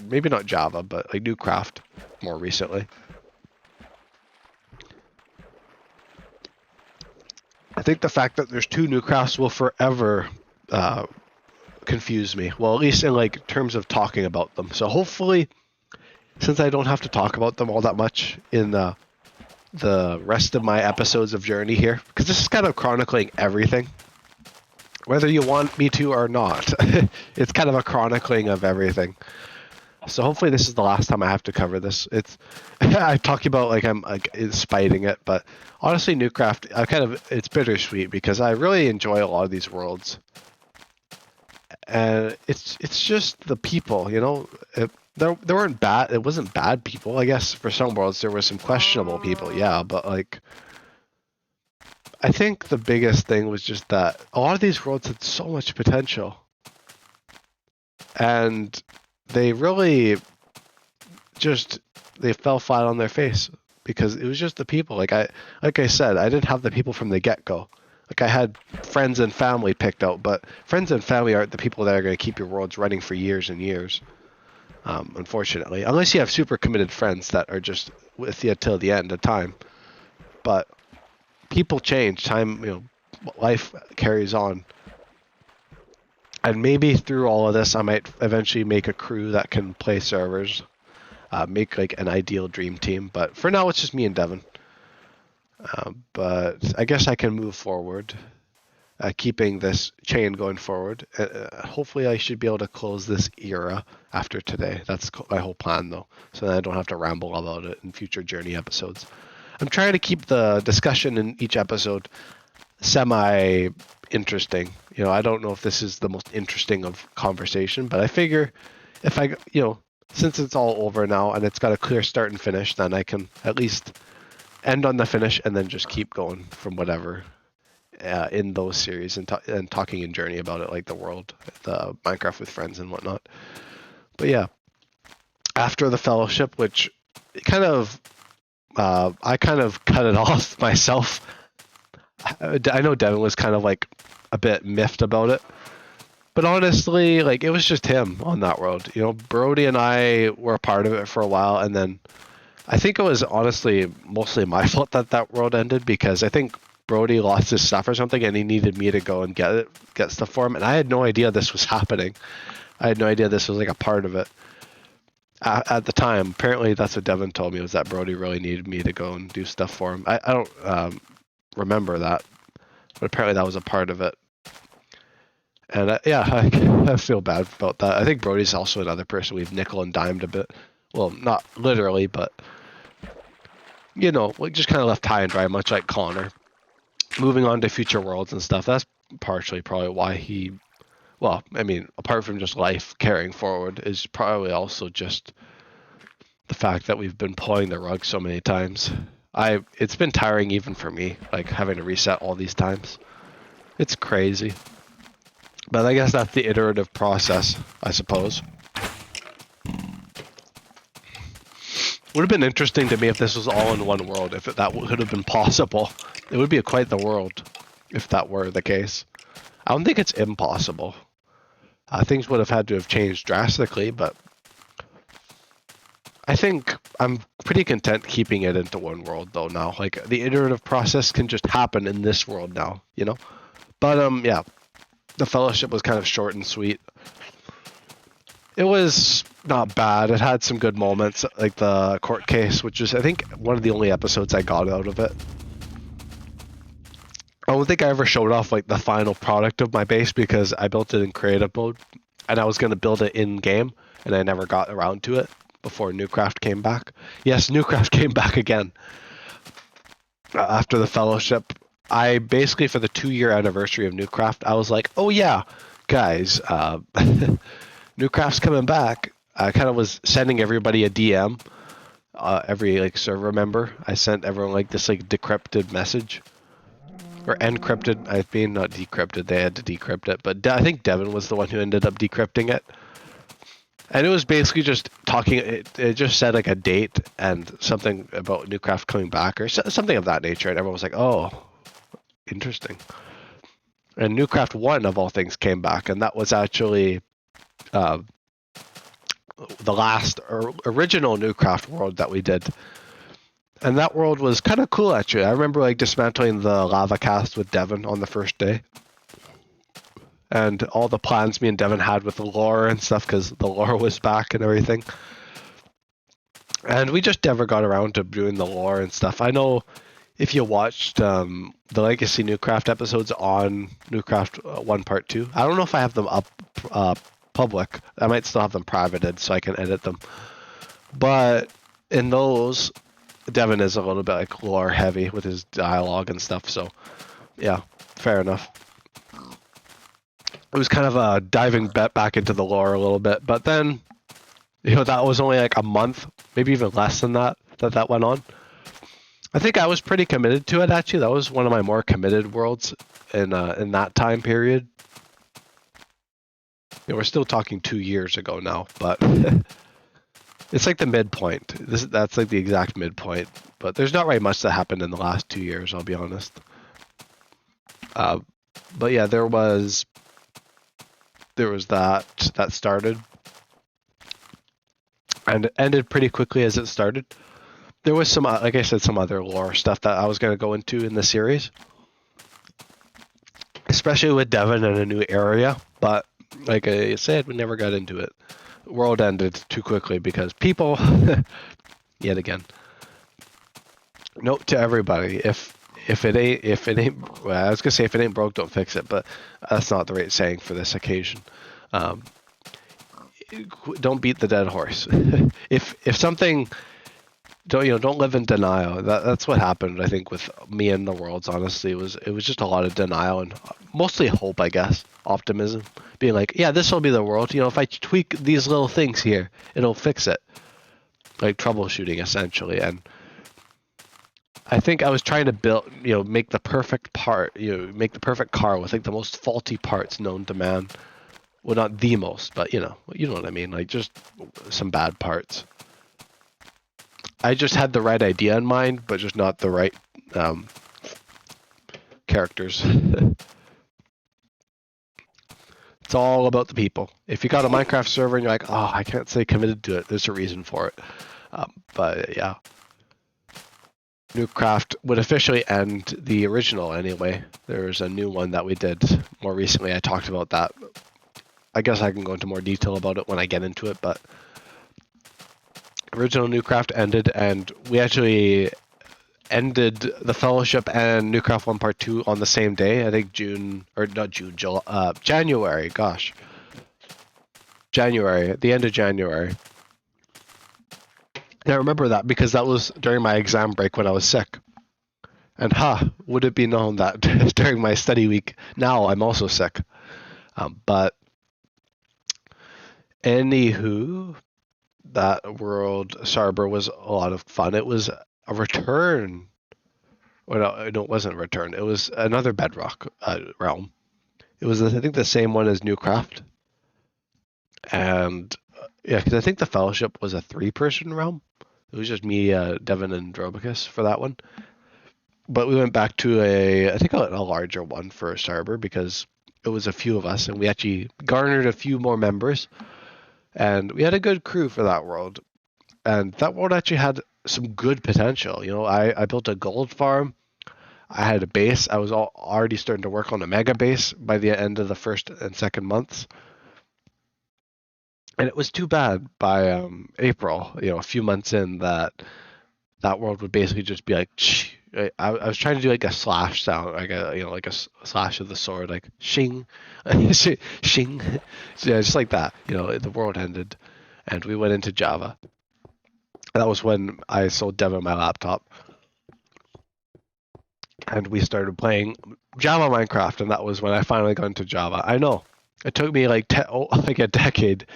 maybe not Java, but like Newcraft more recently. I think the fact that there's two Newcrafts will forever confuse me. Well, at least in like terms of talking about them. So hopefully, since I don't have to talk about them all that much in the rest of my episodes of Journey here, because this is kind of chronicling everything, whether you want me to or not. It's kind of a chronicling of everything. So hopefully this is the last time I have to cover this. It's I talk about like I'm like spiting it, but honestly, Newcraft, it's bittersweet because I really enjoy a lot of these worlds, and it's just the people, you know. There weren't bad. It wasn't bad people. I guess for some worlds there were some questionable people, yeah, but like I think the biggest thing was just that a lot of these worlds had so much potential, and they really they fell flat on their face because it was just the people. Like I said, I didn't have the people from the get-go. Like I had friends and family picked out, but friends and family aren't the people that are going to keep your worlds running for years and years. Unfortunately, unless you have super committed friends that are just with you till the end of time. But people change, time, life carries on. And maybe through all of this, I might eventually make a crew that can play servers, make like an ideal dream team. But for now, it's just me and Devin. But I guess I can move forward, keeping this chain going forward. Hopefully, I should be able to close this era after today. That's my whole plan, though, so that I don't have to ramble about it in future Journey episodes. I'm trying to keep the discussion in each episode semi-interesting. I don't know if this is the most interesting of conversation, but I figure if I, since it's all over now and it's got a clear start and finish, then I can at least end on the finish and then just keep going from whatever in those series and talking in Journey about it, like the world, the Minecraft with friends and whatnot. But yeah, after the Fellowship, which I kind of cut it off myself. I know Devin was kind of like a bit miffed about it, but honestly, like it was just him on that world. Brody and I were a part of it for a while, and then I think it was honestly mostly my fault that world ended because I think Brody lost his stuff or something, and he needed me to go and get stuff for him, and I had no idea this was happening. I had no idea this was like a part of it. At the time, apparently that's what Devin told me, was that Brody really needed me to go and do stuff for him. I don't remember that, but apparently that was a part of it. And I feel bad about that. I think Brody's also another person we've nickel and dimed a bit. Well, not literally, but just kind of left high and dry, much like Connor. Moving on to future worlds and stuff, that's partially probably why he... Well, I mean, apart from just life carrying forward, is probably also just the fact that we've been pulling the rug so many times. It's been tiring even for me, like having to reset all these times. It's crazy. But I guess that's the iterative process, I suppose. Would have been interesting to me if this was all in one world, if that would have been possible. It would be quite the world if that were the case. I don't think it's impossible. Things would have had to have changed drastically, but I think I'm pretty content keeping it into one world though now. Like the iterative process can just happen in this world now, But yeah. The Fellowship was kind of short and sweet. It was not bad. It had some good moments, like the court case, which is, I think, one of the only episodes I got out of it. I don't think I ever showed off like the final product of my base because I built it in creative mode, and I was going to build it in game, and I never got around to it before Newcraft came back. Yes, Newcraft came back again after the Fellowship. I basically, for the 2-year anniversary of Newcraft, I was like, oh yeah, guys, Newcraft's coming back. I kind of was sending everybody a DM, every like server member. I sent everyone like this like decrypted message. Or encrypted, I mean, not decrypted. They had to decrypt it, but I think Devin was the one who ended up decrypting it. And it was basically just talking. It just said like a date and something about Newcraft coming back or something of that nature. And everyone was like, "Oh, interesting." And Newcraft 1 of all things came back, and that was actually the last original Newcraft world that we did. And that world was kind of cool, actually. I remember like dismantling the lava cast with Devin on the first day. And all the plans me and Devin had with the lore and stuff, because the lore was back and everything. And we just never got around to doing the lore and stuff. I know if you watched the Legacy Newcraft episodes on Newcraft 1 Part 2, I don't know if I have them up public. I might still have them privated so I can edit them. But in those, Devin is a little bit like lore heavy with his dialogue and stuff, so yeah, fair enough. It was kind of diving back into the lore a little bit, but then, that was only like a month, maybe even less than that went on. I think I was pretty committed to it, actually. That was one of my more committed worlds in that time period. We're still talking 2 years ago now, but it's like the midpoint. That's like the exact midpoint. But there's not very much that happened in the last 2 years, I'll be honest. But yeah, there was that started. And it ended pretty quickly as it started. There was some, like I said, some other lore stuff that I was going to go into in the series. Especially with Devin in a new area. But like I said, we never got into it. World ended too quickly because people, yet again. Note to everybody: if it ain't, well, I was gonna say if it ain't broke, don't fix it, but that's not the right saying for this occasion. Don't beat the dead horse. if something, don't live in denial. That's what happened, I think, with me and the worlds. Honestly, it was just a lot of denial and mostly hope, I guess, optimism, being like, yeah, this will be the world. If I tweak these little things here, it'll fix it. Like troubleshooting, essentially. And I think I was trying to build, make the perfect part, make the perfect car with like the most faulty parts known to man. Well, not the most, but you know what I mean. Like just some bad parts. I just had the right idea in mind, but just not the right characters. It's all about the people. If you got a Minecraft server and you're like, oh, I can't say committed to it, there's a reason for it. But yeah. Newcraft would officially end the original anyway. There's a new one that we did more recently. I talked about that. I guess I can go into more detail about it when I get into it, but original Newcraft ended, and we actually ended the Fellowship and Newcraft 1 Part 2 on the same day. I think January, gosh. January, at the end of January. And I remember that because that was during my exam break when I was sick. And would it be known that during my study week, now I'm also sick. But anywho, that world, Sarber, was a lot of fun. It was a return. Well, no, it wasn't a return. It was another Bedrock realm. It was, I think, the same one as Newcraft. And yeah, because I think the Fellowship was a 3-person realm. It was just me, Devin, and Drobicus for that one. But we went back to I think a larger one for Sarber because it was a few of us, and we actually garnered a few more members. And we had a good crew for that world. And that world actually had some good potential. I built a gold farm. I had a base. I was already starting to work on a mega base by the end of the first and second months. And it was too bad by April, a few months in, that world would basically just be like, I was trying to do like a slash sound, like like a slash of the sword, like shing, shing, yeah, just like that. The world ended, and we went into Java. That was when I sold Devin my laptop, and we started playing Java Minecraft, and that was when I finally got into Java. I know it took me like like a decade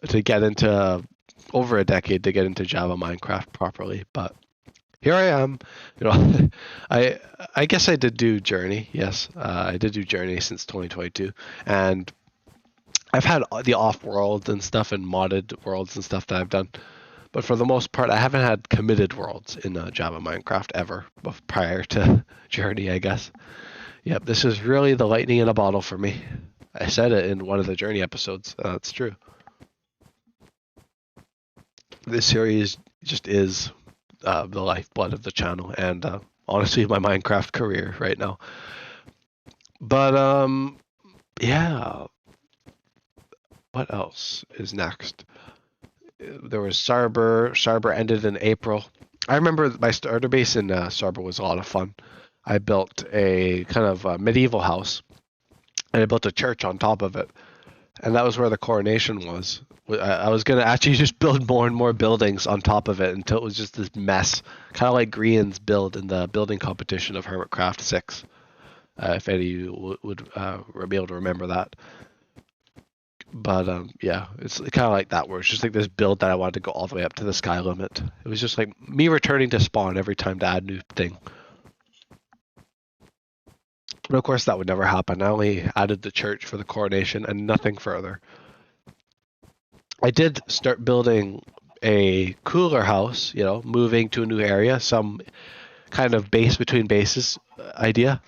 to get into, over a decade to get into Java Minecraft properly, but here I am. I guess I did do Journey. Yes, I did do Journey since 2022, and I've had the off worlds and stuff and modded worlds and stuff that I've done. But for the most part, I haven't had committed worlds in Java Minecraft ever prior to Journey, I guess. Yep, this is really the lightning in a bottle for me. I said it in one of the Journey episodes. It's true. This series just is the lifeblood of the channel, and honestly, my Minecraft career right now. But yeah. What else is next? There was Sarber. Sarber ended in April. I remember my starter base in Sarber was a lot of fun. I built a kind of medieval house, and I built a church on top of it. And that was where the coronation was. I was going to actually just build more and more buildings on top of it until it was just this mess. Kind of like Grian's build in the building competition of Hermitcraft 6. If any of you would be able to remember that. But yeah, it's kind of like that, where it's just like this build that I wanted to go all the way up to the sky limit. It was just like me returning to spawn every time to add new thing. But of course that would never happen. I only added the church for the coronation and nothing further. I did start building a cooler house, moving to a new area, some kind of base between bases idea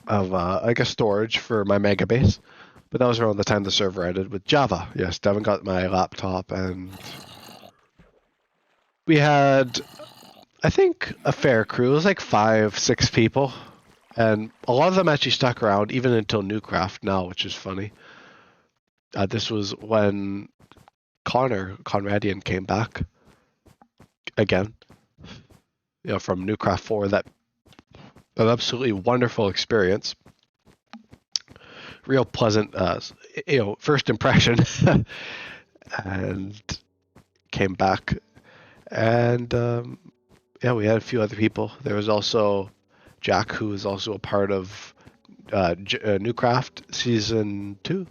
of like a storage for my mega base. But that was around the time the server ended with Java. Yes, Devin got my laptop, and we had, I think, a fair crew. It was like 5-6 people, and a lot of them actually stuck around even until Newcraft now, which is funny. This was when Conradian came back again, from Newcraft 4. That an absolutely wonderful experience. Real pleasant, first impression, and came back, and yeah, we had a few other people. There was also Jack, who was also a part of Newcraft Season 2.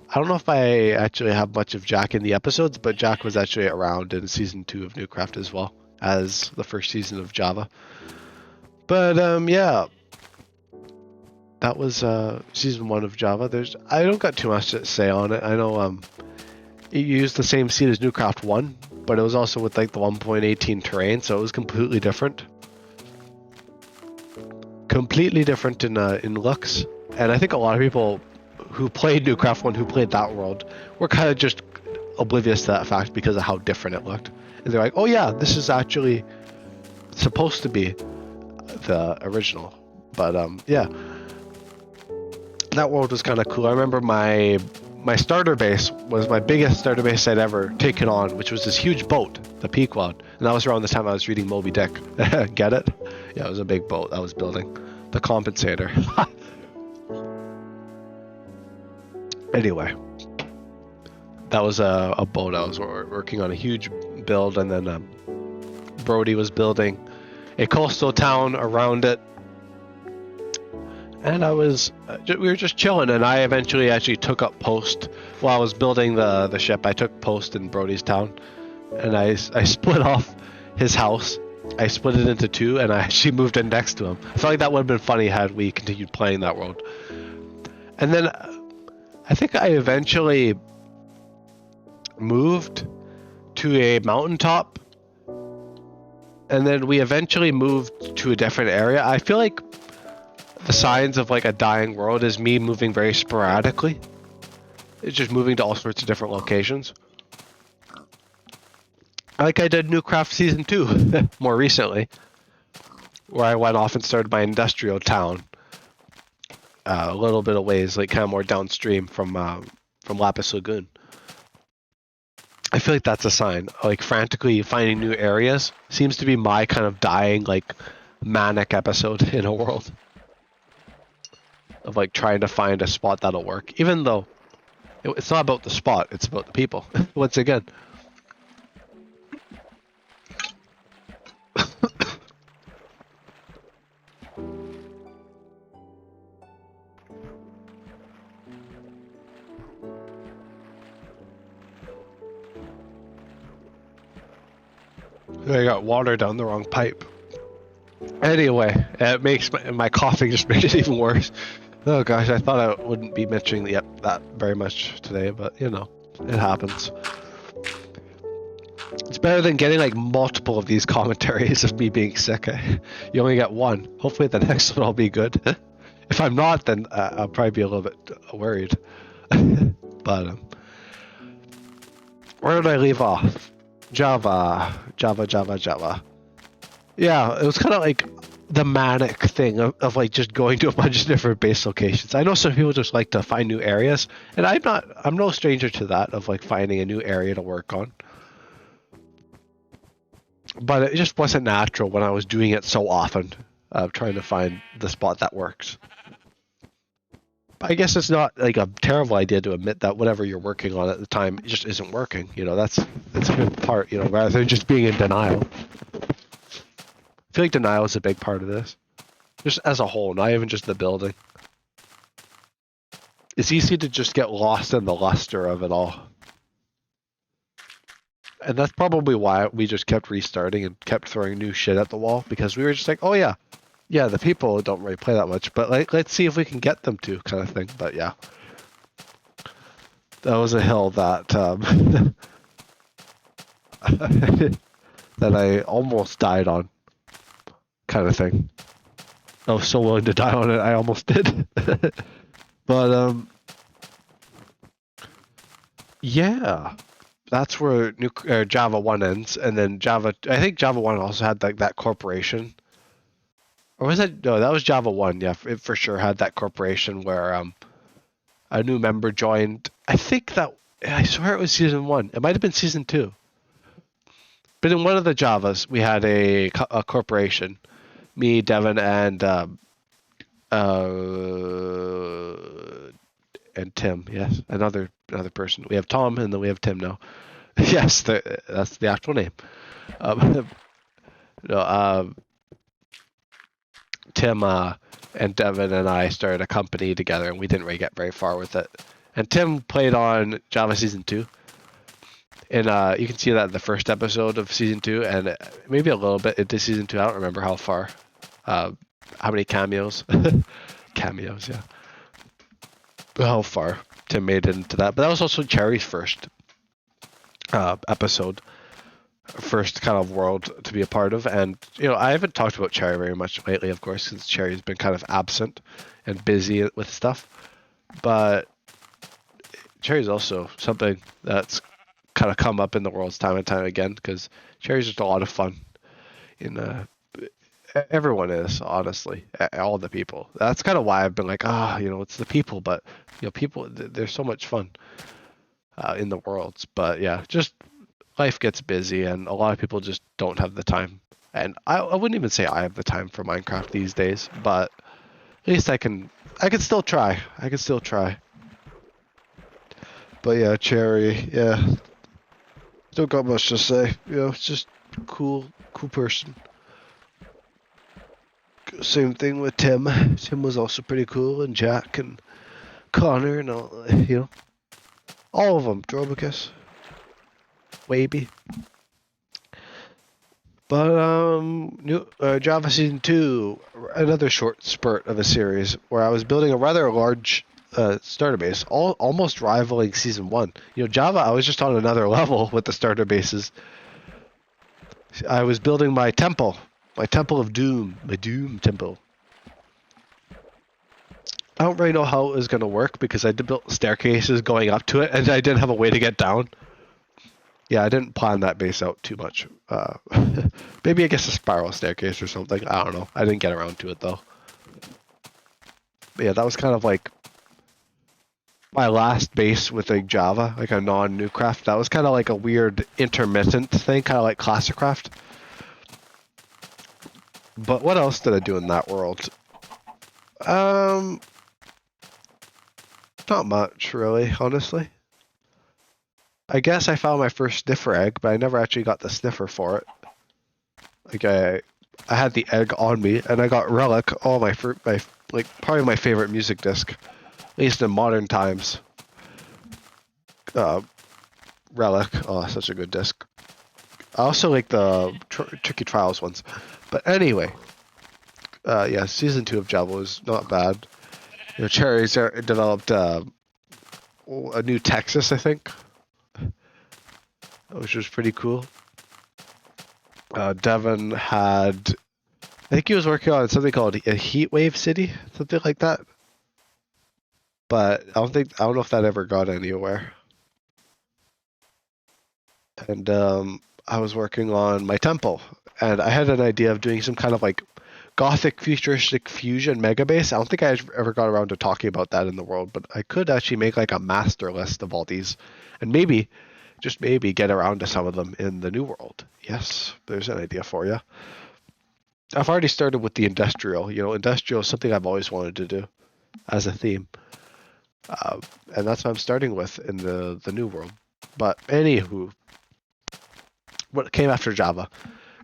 I don't know if I actually have much of Jack in the episodes, but Jack was actually around in Season 2 of Newcraft as well as the first season of Java. But yeah. That was Season 1 of Java. I don't got too much to say on it. I know it used the same seed as Newcraft 1, but it was also with like the 1.18 terrain, so it was completely different. Completely different in looks. And I think a lot of people who played Newcraft 1, who played that world, were kind of just oblivious to that fact because of how different it looked. And they're like, oh yeah, this is actually supposed to be the original. But yeah. That world was kind of cool. I remember my starter base was my biggest starter base I'd ever taken on, which was this huge boat, the Pequod. And that was around the time I was reading Moby Dick. Get it? Yeah, it was a big boat I was building. The compensator. Anyway, that was a boat I was working on, a huge build, and then Brody was building a coastal town around it. And we were just chilling, and I eventually actually took up post while I was building the ship. I took post in Brody's town, and I split off his house. I split it into 2, and I actually moved in next to him. I felt like that would have been funny had we continued playing that world. And then I think I eventually moved to a mountaintop, and then we eventually moved to a different area. I feel like the signs of like a dying world is me moving very sporadically. It's just moving to all sorts of different locations. Like I did Newcraft Season 2 more recently. where I went off and started my industrial town. A little bit of ways, like kind of more downstream from Lapis Lagoon. I feel like that's a sign. Like frantically finding new areas seems to be my kind of dying, like manic episode in a world of like trying to find a spot that'll work. Even though it's not about the spot, it's about the people. Once again. I got water down the wrong pipe. Anyway, it makes my coughing just made it even worse. Oh gosh, I thought I wouldn't be mentioning that very much today, but you know, it happens. It's better than getting like multiple of these commentaries of me being sick. You only get one. Hopefully the next one will be good. If I'm not, then I'll probably be a little bit worried. But where did I leave off? Java. Yeah, it was kind of like the manic thing of like just going to a bunch of different base locations. I know some people just like to find new areas, and I'm no stranger to that, of like finding a new area to work on. But it just wasn't natural when I was doing it so often, trying to find the spot that works. But I guess it's not like a terrible idea to admit that whatever you're working on at the time just isn't working. You know, that's a good part, you know, rather than just being in denial. I feel like denial is a big part of this. Just as a whole, not even just the building. It's easy to just get lost in the luster of it all. And that's probably why we just kept restarting and kept throwing new shit at the wall, because we were just like, oh yeah, the people don't really play that much, but like, let's see if we can get them to, kind of thing. But yeah, that was a hill that that I almost died on, kind of thing. I was so willing to die on it, I almost did. But yeah. That's where Java 1 ends, and then I think Java 1 also had like that corporation. Or was that, no, that was Java 1, yeah, it for sure had that corporation where a new member joined. I swear it was season 1. It might have been season 2. But in one of the Javas, we had a corporation. Me, Devin, and Tim, yes, another person. We have Tom, and then we have Tim now. Yes, that's the actual name. Tim and Devin and I started a company together, and we didn't really get very far with it. And Tim played on Java Season 2. And you can see that in the first episode of Season 2, and maybe a little bit into Season 2. I don't remember how far. How many cameos? Cameos, yeah. How far Tim made it into that. But that was also Cherry's first episode. First kind of world to be a part of. And, you know, I haven't talked about Cherry very much lately, of course, since Cherry's been kind of absent and busy with stuff. But Cherry's also something that's kind of come up in the worlds time and time again, because Cherry's just a lot of fun. Everyone is, honestly, all the people. That's kind of why I've been like, you know, it's the people, but, you know, people, they're so much fun in the worlds. But yeah, just life gets busy, and a lot of people just don't have the time. And I wouldn't even say I have the time for Minecraft these days, but at least I can still try. But yeah, Cherry, yeah. Don't got much to say. You know, it's just cool person. Same thing with Tim. Tim was also pretty cool, and Jack and Connor and all, you know. All of them. Drobicus. Waby. But Java Season 2, another short spurt of a series where I was building a rather large starter base, almost rivaling Season 1. You know, Java, I was just on another level with the starter bases. I was building my temple of Doom, my Doom temple. I don't really know how it was going to work, because I built staircases going up to it, and I didn't have a way to get down. Yeah, I didn't plan that base out too much. Maybe I guess a spiral staircase or something. I don't know. I didn't get around to it though. But yeah, that was kind of like my last base with like Java, like a non-Newcraft. That was kind of like a weird intermittent thing, kind of like Classicraft. But what else did I do in that world? Um, Not much really, honestly. I guess I found my first sniffer egg, but I never actually got the sniffer for it. Like I had the egg on me, and I got Relic. Oh, my like probably my favorite music disc, at least in modern times. Relic. Oh, such a good disc. I also like the Tricky Trials ones. But anyway, yeah, season 2 of Java was not bad. You know, Cherries developed a new Texas, I think, which was pretty cool. Devin had, I think he was working on something called a Heat Wave City, something like that. But I don't know if that ever got anywhere. And I was working on my temple, and I had an idea of doing some kind of like Gothic futuristic fusion mega base. I don't think I ever got around to talking about that in the world, but I could actually make like a master list of all these, and maybe, just maybe, get around to some of them in the new world. Yes, there's an idea for you. I've already started with the industrial. You know, industrial is something I've always wanted to do as a theme, and that's what I'm starting with in the new world. But anywho, what came after Java?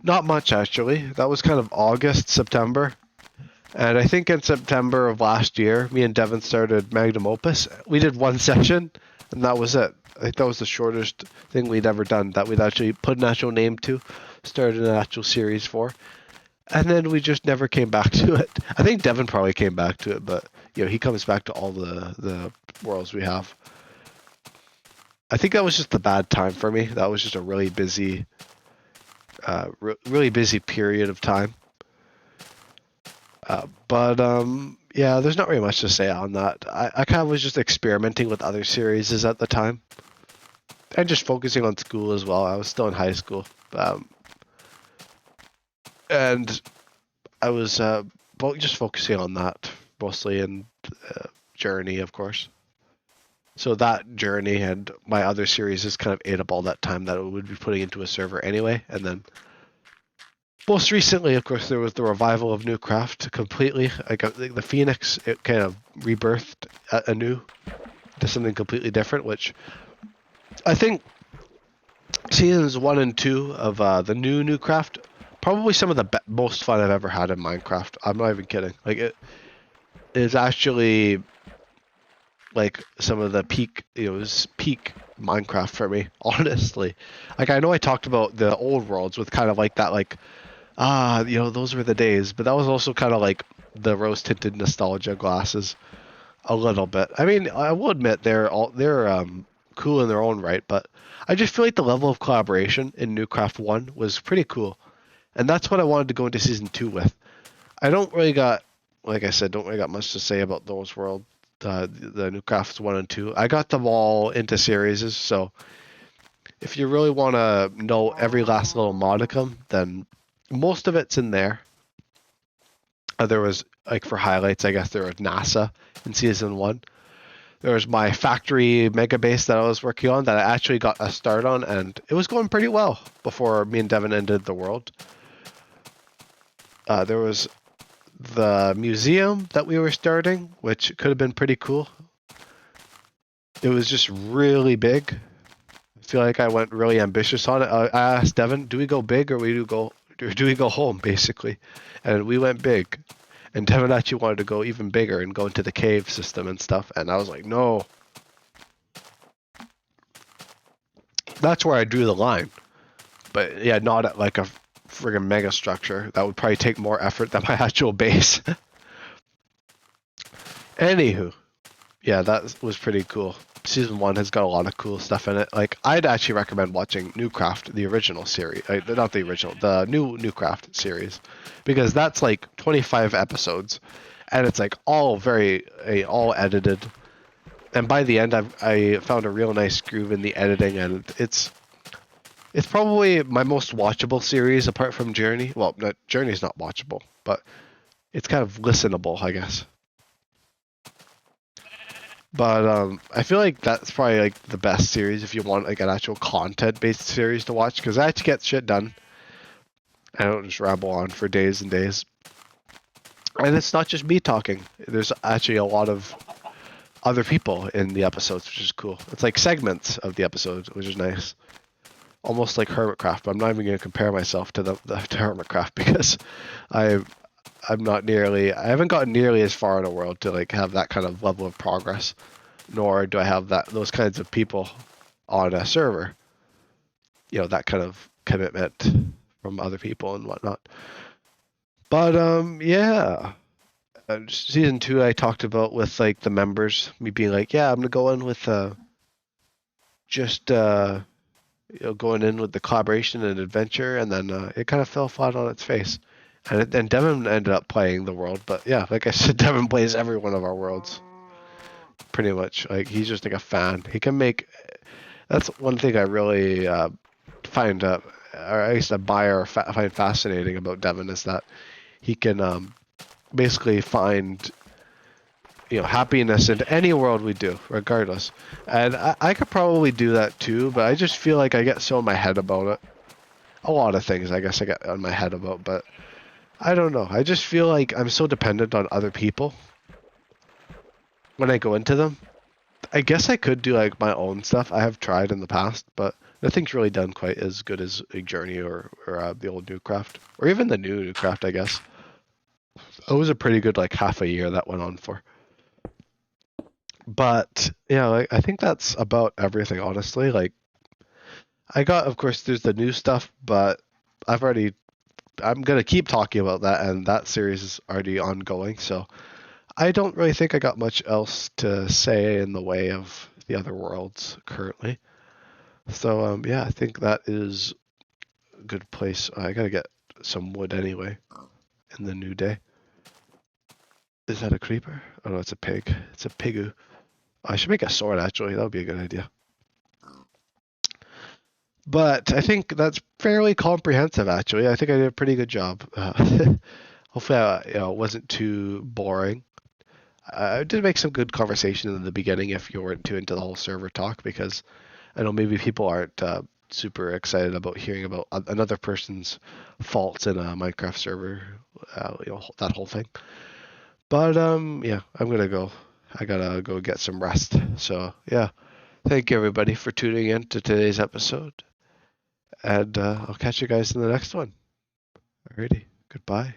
Not much actually. That was kind of August, September. And I think in September of last year, me and Devin started Magnum Opus. We did one session, and that was it. I think that was the shortest thing we'd ever done that we'd actually put an actual name to, started an actual series for. And then we just never came back to it. I think Devin probably came back to it, but you know, he comes back to all the worlds we have. I think that was just the bad time for me. That was just a really busy really busy period of time. But yeah, there's not really much to say on that. I kind of was just experimenting with other series at the time, and just focusing on school as well. I was still in high school, and I was just focusing on that mostly, and Journey, of course. So that Journey and my other series is kind of ate up all that time that it would be putting into a server anyway, and then most recently, of course, there was the revival of Newcraft completely. I got the Phoenix. It kind of rebirthed anew to something completely different, which I think seasons 1 and 2 of the new Newcraft probably some of the most fun I've ever had in Minecraft. I'm not even kidding. Like it is actually like some of the peak. It was peak Minecraft for me, honestly. Like I know I talked about the old worlds with kind of like that, like. You know, those were the days, but that was also kind of like the rose-tinted nostalgia glasses, a little bit. I mean, I will admit they're cool in their own right, but I just feel like the level of collaboration in Newcraft 1 was pretty cool, and that's what I wanted to go into season 2 with. I don't really got, like I said, don't really got much to say about those worlds, the Newcrafts 1 and 2. I got them all into series, so if you really want to know every last little modicum, then most of it's in there. There was, like, for highlights, I guess there was NASA in season 1. There was my factory mega base that I was working on that I actually got a start on, and it was going pretty well before me and Devin ended the world. There was the museum that we were starting, which could have been pretty cool. It was just really big. I feel like I went really ambitious on it. I asked Devin, do we go big or do we go home, basically? And we went big. And Devin actually wanted to go even bigger and go into the cave system and stuff. And I was like, no. That's where I drew the line. But yeah, not at like a friggin' mega structure. That would probably take more effort than my actual base. Anywho, yeah, that was pretty cool. Season 1 has got a lot of cool stuff in it. Like, I'd actually recommend watching Newcraft, the original series. Not the original, the new Newcraft series. Because that's like 25 episodes. And it's like all all edited. And by the end, I found a real nice groove in the editing. And it's It's probably my most watchable series apart from Journey. Well, Journey's not watchable, but it's kind of listenable, I guess. But I feel like that's probably like the best series if you want like an actual content-based series to watch, because I actually get shit done. I don't just ramble on for days and days. And it's not just me talking. There's actually a lot of other people in the episodes, which is cool. It's like segments of the episode, which is nice. Almost like Hermitcraft, but I'm not even going to compare myself to the to Hermitcraft because I I haven't gotten nearly as far in the world to like have that kind of level of progress, nor do I have those kinds of people on a server. That kind of commitment from other people and whatnot. But yeah. Season 2 I talked about with like the members, me being like, yeah, I'm gonna go in with just going in with the collaboration and adventure, and then it kind of fell flat on its face. And then Devin ended up playing the world, but yeah, like I said, Devin plays every one of our worlds, pretty much. Like he's just like a fan. He can make. That's one thing I really find, or at least admire or find fascinating about Devin, is that he can basically find happiness in any world we do, regardless. And I could probably do that too, but I just feel like I get so in my head about it. A lot of things I guess I get in my head about, but I don't know. I just feel like I'm so dependent on other people when I go into them. I guess I could do like my own stuff. I have tried in the past, but nothing's really done quite as good as a Journey or the old Newcraft, or even the new Newcraft, I guess. It was a pretty good like half a year that went on for. But yeah, like, I think that's about everything, honestly. Like, of course, there's the new stuff, but I'm gonna keep talking about that, and that series is already ongoing. So I don't really think I got much else to say in the way of the other worlds currently. So yeah, I think that is a good place. I gotta get some wood anyway in the new day. Is that a creeper? Oh no, it's a pig. It's a pigu. I should make a sword actually. That would be a good idea. But I think that's fairly comprehensive, actually. I think I did a pretty good job. Hopefully, it wasn't too boring. I did make some good conversation in the beginning if you weren't too into the whole server talk, because I know maybe people aren't super excited about hearing about another person's faults in a Minecraft server, that whole thing. But yeah, I'm gonna go. I gotta go get some rest. So yeah, thank you everybody for tuning in to today's episode. And I'll catch you guys in the next one. Alrighty. Goodbye.